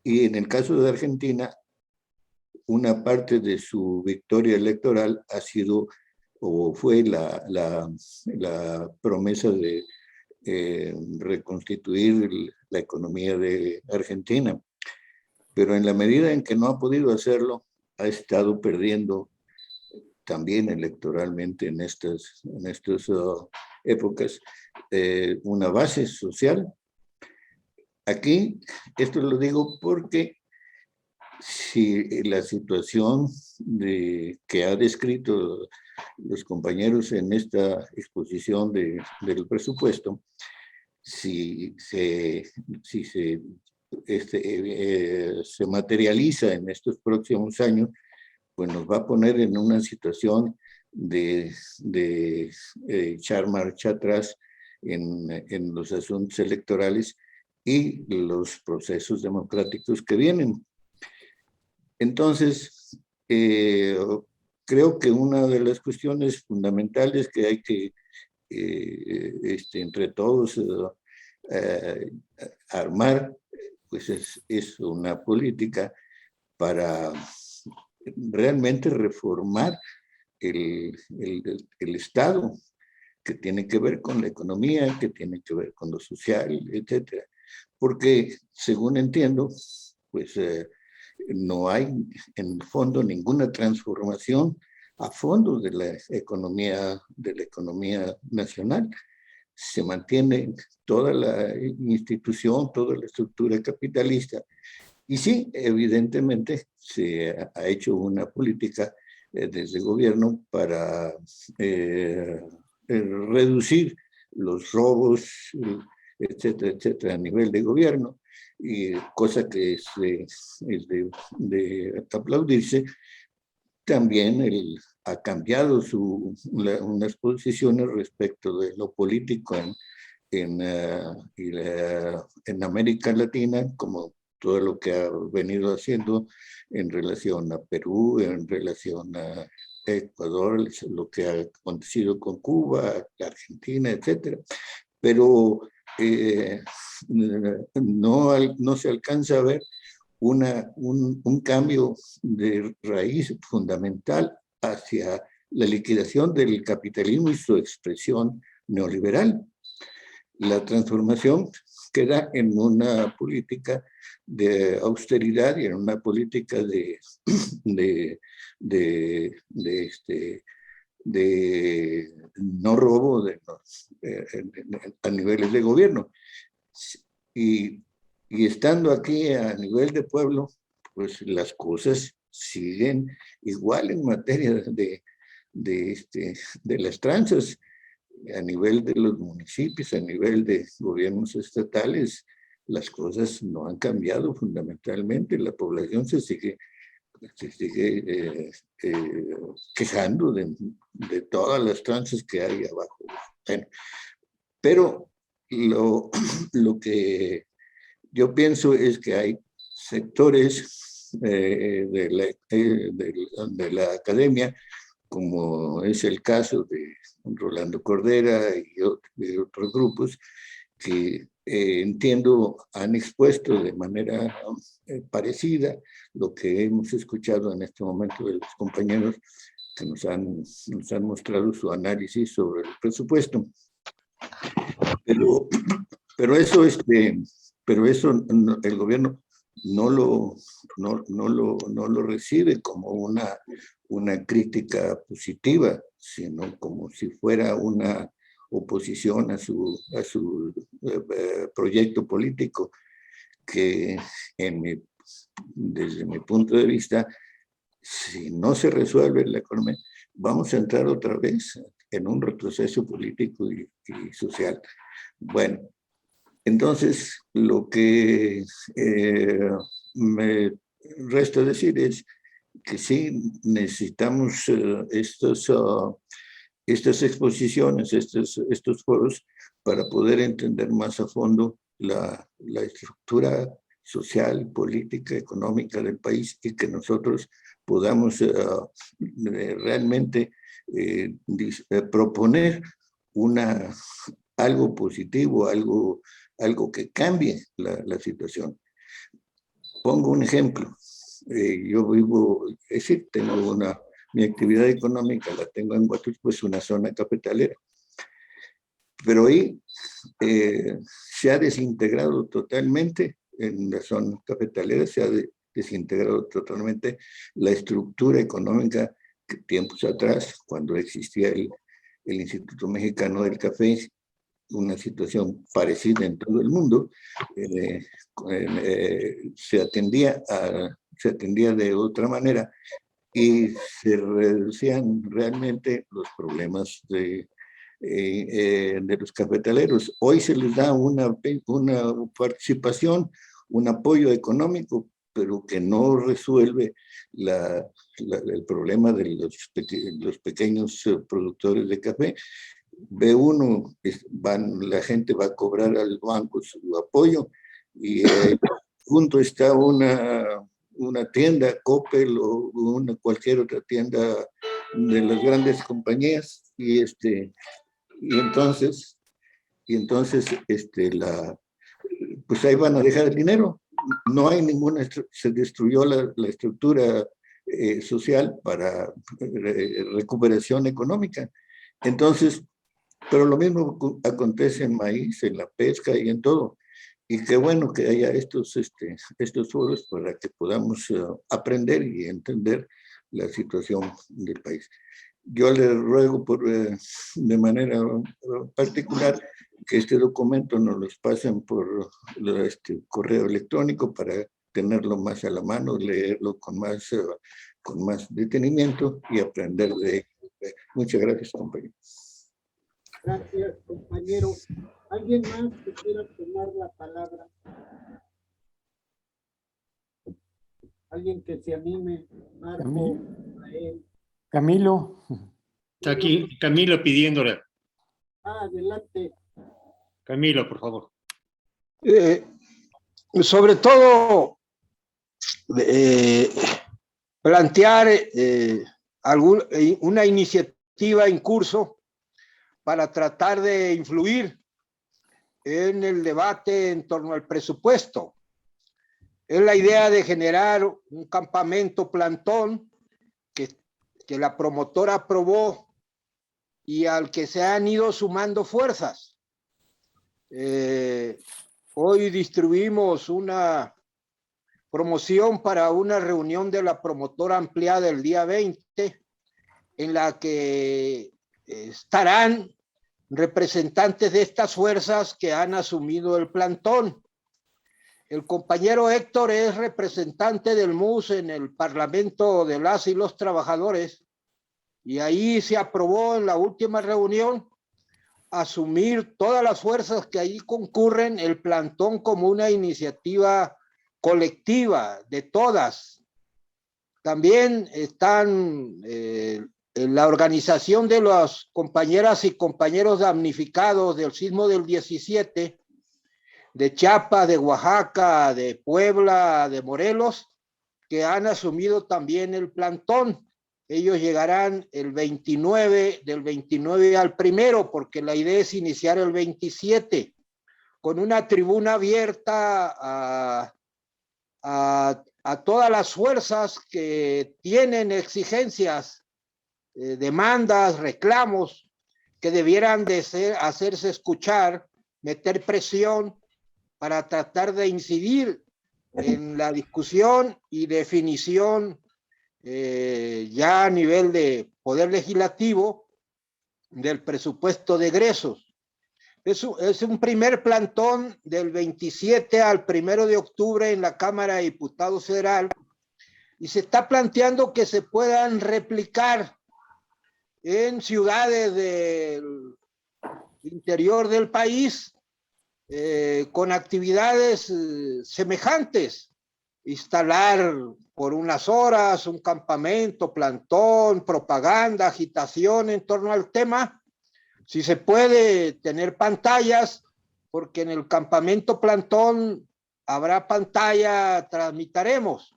en el caso de Argentina una parte de su victoria electoral ha sido o fue la promesa de reconstituir la economía de Argentina, pero en la medida en que no ha podido hacerlo, ha estado perdiendo también electoralmente en estas épocas una base social. Aquí, esto lo digo porque si la situación que ha descrito los compañeros en esta exposición del presupuesto, si se materializa en estos próximos años, pues nos va a poner en una situación de echar marcha atrás en los asuntos electorales y los procesos democráticos que vienen. Entonces, creo que una de las cuestiones fundamentales que hay que, entre todos, armar, pues es una política para realmente reformar el Estado, que tiene que ver con la economía, que tiene que ver con lo social, etcétera. Porque, según entiendo, pues no hay en el fondo ninguna transformación a fondo de la economía nacional. Se mantiene toda la institución, toda la estructura capitalista. Y sí, evidentemente se ha hecho una política desde el gobierno para reducir los robos, etcétera, etcétera, a nivel de gobierno, y cosa que es de aplaudirse. También él ha cambiado unas posiciones respecto de lo político en América Latina, como todo lo que ha venido haciendo en relación a Perú, en relación a Ecuador, lo que ha acontecido con Cuba, Argentina, etcétera. Pero no se alcanza a ver un cambio de raíz fundamental hacia la liquidación del capitalismo y su expresión neoliberal. La transformación queda en una política de austeridad y en una política de no robo a niveles de gobierno. Y estando aquí a nivel de pueblo, pues las cosas siguen igual en materia de las tranzas. A nivel de los municipios, a nivel de gobiernos estatales, las cosas no han cambiado fundamentalmente. La población se sigue quejando de todas las tranzas que hay abajo. Bueno, pero lo que yo pienso es que hay sectores de la academia, como es el caso de Rolando Cordera y de otros grupos, que entiendo han expuesto de manera parecida lo que hemos escuchado en este momento de los compañeros que nos han mostrado su análisis sobre el presupuesto. Pero eso el gobierno no lo recibe como una crítica positiva, sino como si fuera una oposición a su proyecto político, que desde mi punto de vista, si no se resuelve la economía, vamos a entrar otra vez en un retroceso político y social. Bueno, entonces lo que me resta decir es que sí necesitamos estas exposiciones, estos foros, para poder entender más a fondo la estructura social, política, económica del país, y que nosotros podamos realmente proponer algo positivo, algo que cambie la situación. Pongo un ejemplo. Yo vivo, es decir, tengo mi actividad económica la tengo en Huatusco, es una zona cafetalera. Pero ahí se ha desintegrado totalmente, en la zona cafetalera se ha desintegrado totalmente la estructura económica que tiempos atrás, cuando existía el Instituto Mexicano del Café, una situación parecida en todo el mundo, se atendía de otra manera y se reducían realmente los problemas de los cafetaleros. Hoy se les da una participación, un apoyo económico, pero que no resuelve el problema de los pequeños productores de café. Ve uno, la gente va a cobrar al banco su apoyo y junto está una tienda, Coppel o cualquier otra tienda de las grandes compañías, y entonces pues ahí van a dejar el dinero. No hay se destruyó la estructura social para recuperación económica. Entonces, pero lo mismo acontece en maíz, en la pesca y en todo. Y qué bueno que haya estos foros para que podamos aprender y entender la situación del país. Yo le ruego de manera particular que este documento nos lo pasen por correo electrónico para tenerlo más a la mano, leerlo con más con más detenimiento y aprender de ellos. Muchas gracias, compañero. Gracias, compañero. ¿Alguien más que quiera tomar la palabra? ¿Alguien que se anime? Marco, Rafael. Camilo. Está aquí Camilo pidiéndole. Adelante. Camilo, por favor. Sobre todo, plantear una iniciativa en curso para tratar de influir en el debate en torno al presupuesto. Es la idea de generar un campamento plantón que la promotora aprobó y al que se han ido sumando fuerzas. Hoy distribuimos una promoción para una reunión de la promotora ampliada el día 20, en la que estarán representantes de estas fuerzas que han asumido el plantón. El compañero Héctor es representante del MUS en el Parlamento de las y los Trabajadores, y ahí se aprobó en la última reunión asumir todas las fuerzas que ahí concurren el plantón como una iniciativa colectiva de todas. También están en la organización de las compañeras y compañeros damnificados del sismo del 17, de Chiapas, de Oaxaca, de Puebla, de Morelos, que han asumido también el plantón. Ellos llegarán el 29, del 29 al 1, porque la idea es iniciar el 27, con una tribuna abierta a todas las fuerzas que tienen exigencias, demandas, reclamos, que debieran de hacerse escuchar, meter presión para tratar de incidir en la discusión y definición ya a nivel de poder legislativo del presupuesto de egresos. Es un primer plantón del 27 al 1 de octubre en la Cámara de Diputados Federal, y se está planteando que se puedan replicar en ciudades del interior del país con actividades semejantes. Instalar por unas horas un campamento, plantón, propaganda, agitación en torno al tema. Si se puede tener pantallas, porque en el campamento plantón habrá pantalla, transmitiremos.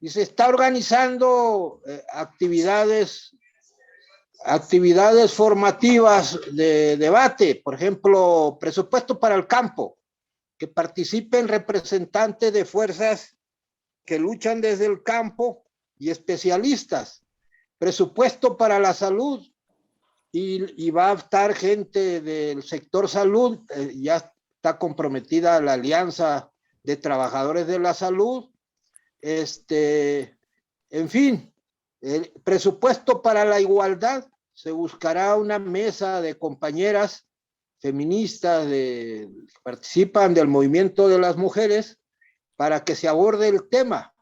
Y se está organizando actividades formativas de debate, por ejemplo, presupuesto para el campo, que participen representantes de fuerzas que luchan desde el campo y especialistas, presupuesto para la salud, y va a estar gente del sector salud, ya está comprometida la Alianza de Trabajadores de la Salud, en fin, el presupuesto para la igualdad, se buscará una mesa de compañeras feministas que participan del movimiento de las mujeres para que se aborde el tema,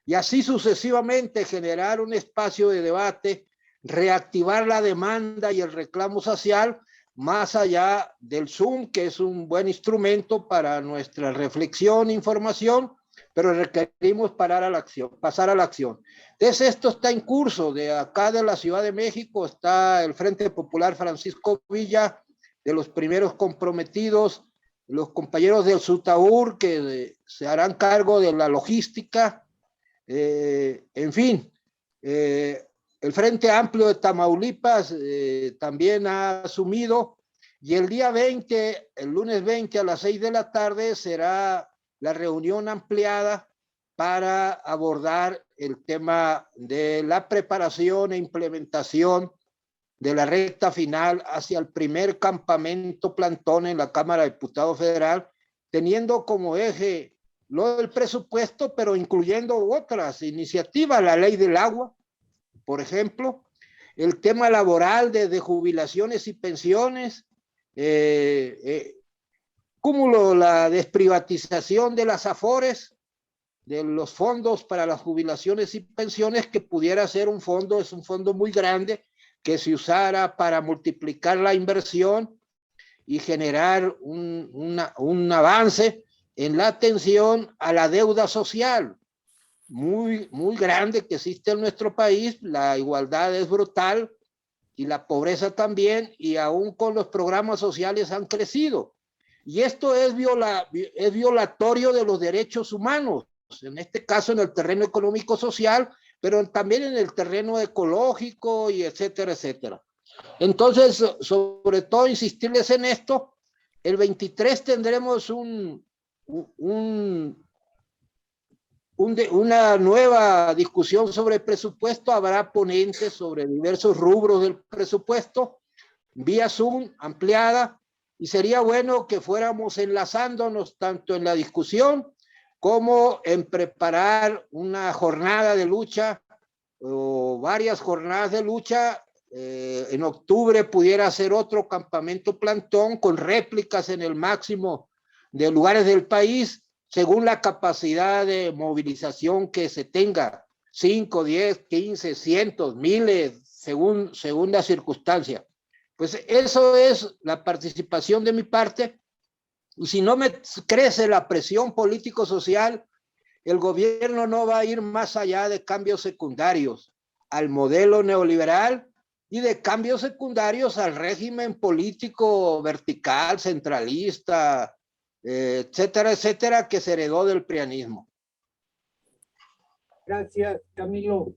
y así sucesivamente generar un espacio de debate, reactivar la demanda y el reclamo social más allá del Zoom, que es un buen instrumento para nuestra reflexión e información, pero requerimos pasar a la acción. Entonces, esto está en curso. De acá de la Ciudad de México está el Frente Popular Francisco Villa, de los primeros comprometidos, los compañeros del SUTAUR, que se harán cargo de la logística, en fin, el Frente Amplio de Tamaulipas también ha asumido, y el día 20, el lunes 20 a las 6 de la tarde será la reunión ampliada para abordar el tema de la preparación e implementación de la recta final hacia el primer campamento plantón en la Cámara de Diputados Federal, teniendo como eje lo del presupuesto, pero incluyendo otras iniciativas, la ley del agua, por ejemplo, el tema laboral de jubilaciones y pensiones, cúmulo la desprivatización de las AFORES, de los fondos para las jubilaciones y pensiones, que pudiera ser un fondo, es un fondo muy grande, que se usara para multiplicar la inversión y generar un avance en la atención a la deuda social muy grande que existe en nuestro país. La igualdad es brutal y la pobreza también, y aún con los programas sociales han crecido. Y esto es violatorio de los derechos humanos, en este caso en el terreno económico-social, pero también en el terreno ecológico y etcétera, etcétera. Entonces, sobre todo, insistirles en esto. El 23 tendremos una nueva discusión sobre el presupuesto. Habrá ponentes sobre diversos rubros del presupuesto, vía Zoom ampliada, y sería bueno que fuéramos enlazándonos tanto en la discusión como en preparar una jornada de lucha o varias jornadas de lucha. En octubre pudiera ser otro campamento plantón con réplicas en el máximo de lugares del país, según la capacidad de movilización que se tenga, 5, 10, 15, cientos, miles, según la circunstancia. Pues eso es la participación de mi parte. Y si no me crece la presión político-social, el gobierno no va a ir más allá de cambios secundarios al modelo neoliberal y de cambios secundarios al régimen político vertical, centralista, etcétera, etcétera, que se heredó del prianismo. Gracias, Camilo.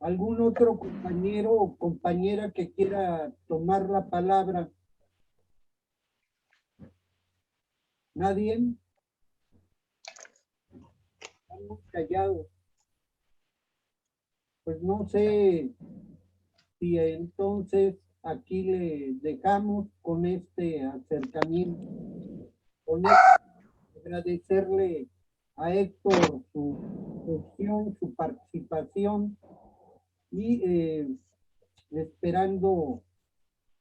¿Algún otro compañero o compañera que quiera tomar la palabra? ¿Nadie? Estamos callados. Pues no sé si entonces aquí le dejamos con este acercamiento. Con esto, agradecerle a Héctor su gestión, su participación, y esperando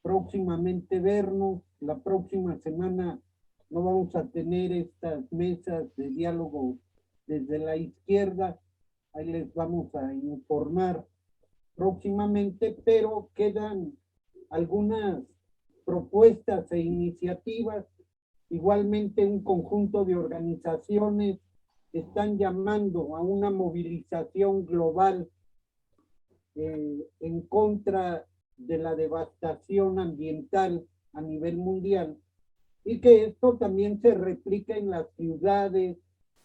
próximamente vernos. La próxima semana no vamos a tener estas mesas de diálogo desde la izquierda. Ahí les vamos a informar próximamente, pero quedan algunas propuestas e iniciativas. Igualmente, un conjunto de organizaciones están llamando a una movilización global en contra de la devastación ambiental a nivel mundial, y que esto también se replica en las ciudades,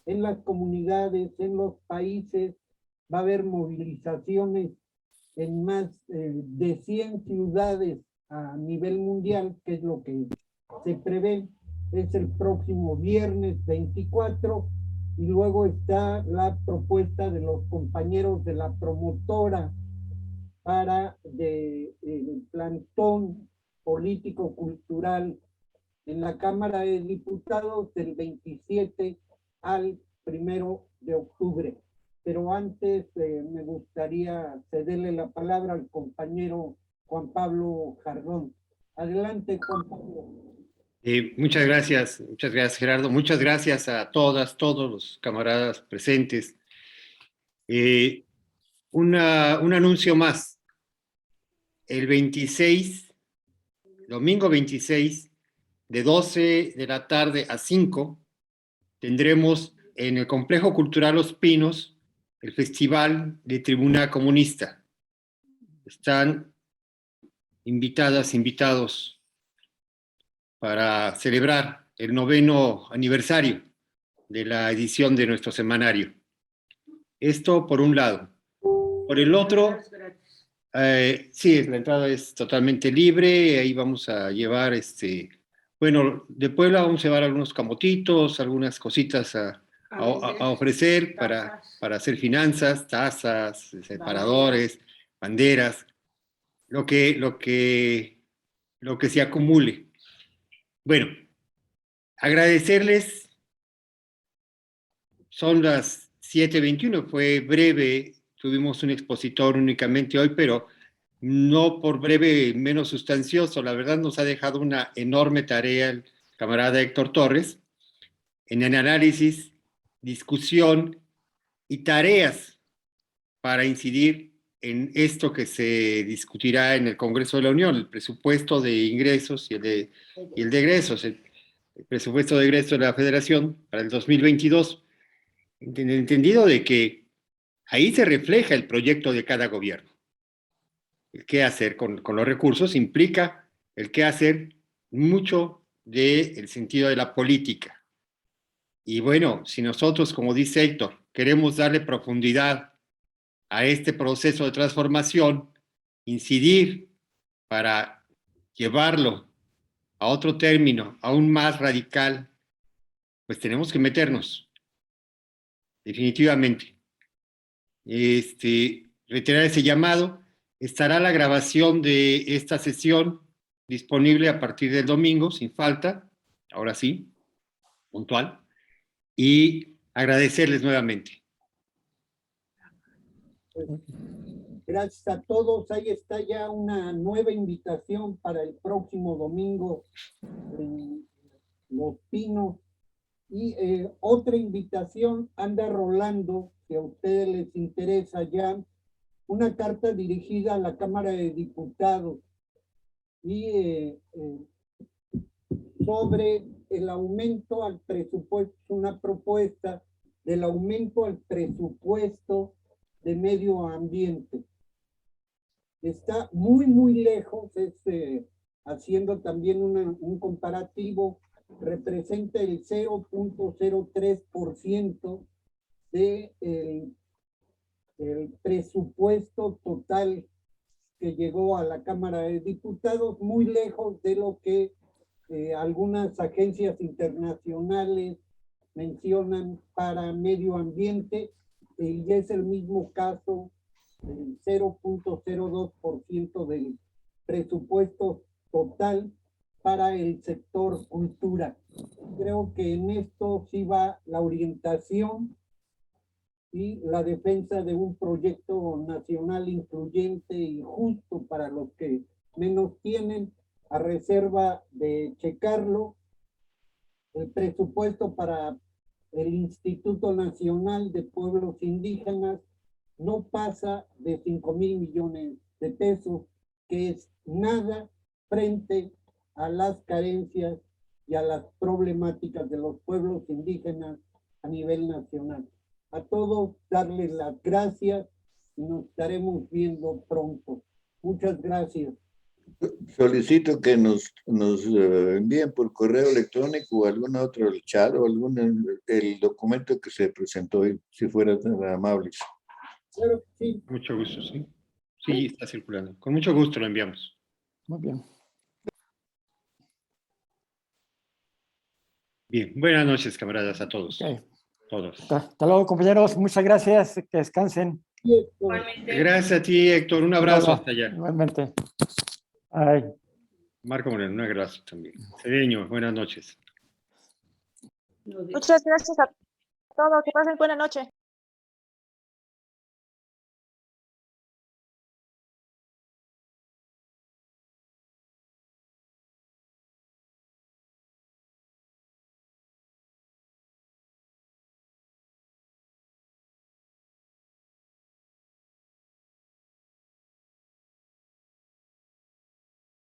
en las comunidades, en los países. Va a haber movilizaciones en más de 100 ciudades a nivel mundial, que es lo que se prevé. Es el próximo viernes 24, y luego está la propuesta de los compañeros de la promotora para el plantón político-cultural en la Cámara de Diputados del 27 al 1 de octubre. Pero antes me gustaría cederle la palabra al compañero Juan Pablo Jardón. Adelante, Juan Pablo. Muchas gracias, Gerardo. Muchas gracias a todos los camaradas presentes. Un anuncio más. El 26, domingo 26, de 12 de la tarde a 5, tendremos en el Complejo Cultural Los Pinos el Festival de Tribuna Comunista. Están invitados para celebrar el 9º aniversario de la edición de nuestro semanario. Esto por un lado. Por el otro, sí, la entrada es totalmente libre. Ahí vamos a llevar, bueno, de Puebla vamos a llevar algunos camotitos, algunas cositas a ofrecer para hacer finanzas, tazas, separadores, banderas, lo que se acumule. Bueno, agradecerles. Son las 7:21, fue breve, tuvimos un expositor únicamente hoy, pero no por breve menos sustancioso. La verdad nos ha dejado una enorme tarea el camarada Héctor Torres en el análisis, discusión y tareas para incidir en esto que se discutirá en el Congreso de la Unión, el presupuesto de ingresos y el de egresos, el presupuesto de egresos de la Federación para el 2022, en el entendido de que ahí se refleja el proyecto de cada gobierno. El qué hacer con los recursos implica el qué hacer mucho del sentido de la política. Y bueno, si nosotros, como dice Héctor, queremos darle profundidad a este proceso de transformación, incidir para llevarlo a otro término, aún más radical, pues tenemos que meternos, definitivamente. Reiterar ese llamado. Estará la grabación de esta sesión disponible a partir del domingo, sin falta, ahora sí, puntual, y agradecerles nuevamente. Gracias a todos. Ahí está ya una nueva invitación para el próximo domingo en Los Pinos. Y otra invitación anda rolando, si a ustedes les interesa ya, una carta dirigida a la Cámara de Diputados y sobre el aumento al presupuesto, una propuesta del aumento al presupuesto de medio ambiente. Está muy, muy lejos, haciendo también un comparativo, representa el 0.03% del presupuesto total que llegó a la Cámara de Diputados, muy lejos de lo que algunas agencias internacionales mencionan para medio ambiente, y es el mismo caso del 0.02% del presupuesto total para el sector cultura. Creo que en esto sí va la orientación y la defensa de un proyecto nacional incluyente y justo para los que menos tienen, a reserva de checarlo. El presupuesto para el Instituto Nacional de Pueblos Indígenas no pasa de 5,000 millones de pesos, que es nada frente a las carencias y a las problemáticas de los pueblos indígenas a nivel nacional. A todos darles las gracias y nos estaremos viendo pronto. Muchas gracias. Solicito que nos envíen por correo electrónico o algún otro chat o el documento que se presentó hoy, si fueran tan amables. Claro que sí. Mucho gusto, sí. Sí, está circulando. Con mucho gusto lo enviamos. Muy bien. Bien, buenas noches, camaradas, a todos. Okay. Todos. Hasta luego, compañeros. Muchas gracias. Que descansen. Gracias a ti, Héctor. Un abrazo hasta allá. Igualmente. Ay. Marco Moreno, un abrazo también. Cedeño, buenas noches. Muchas gracias a todos. Que pasen buena noche.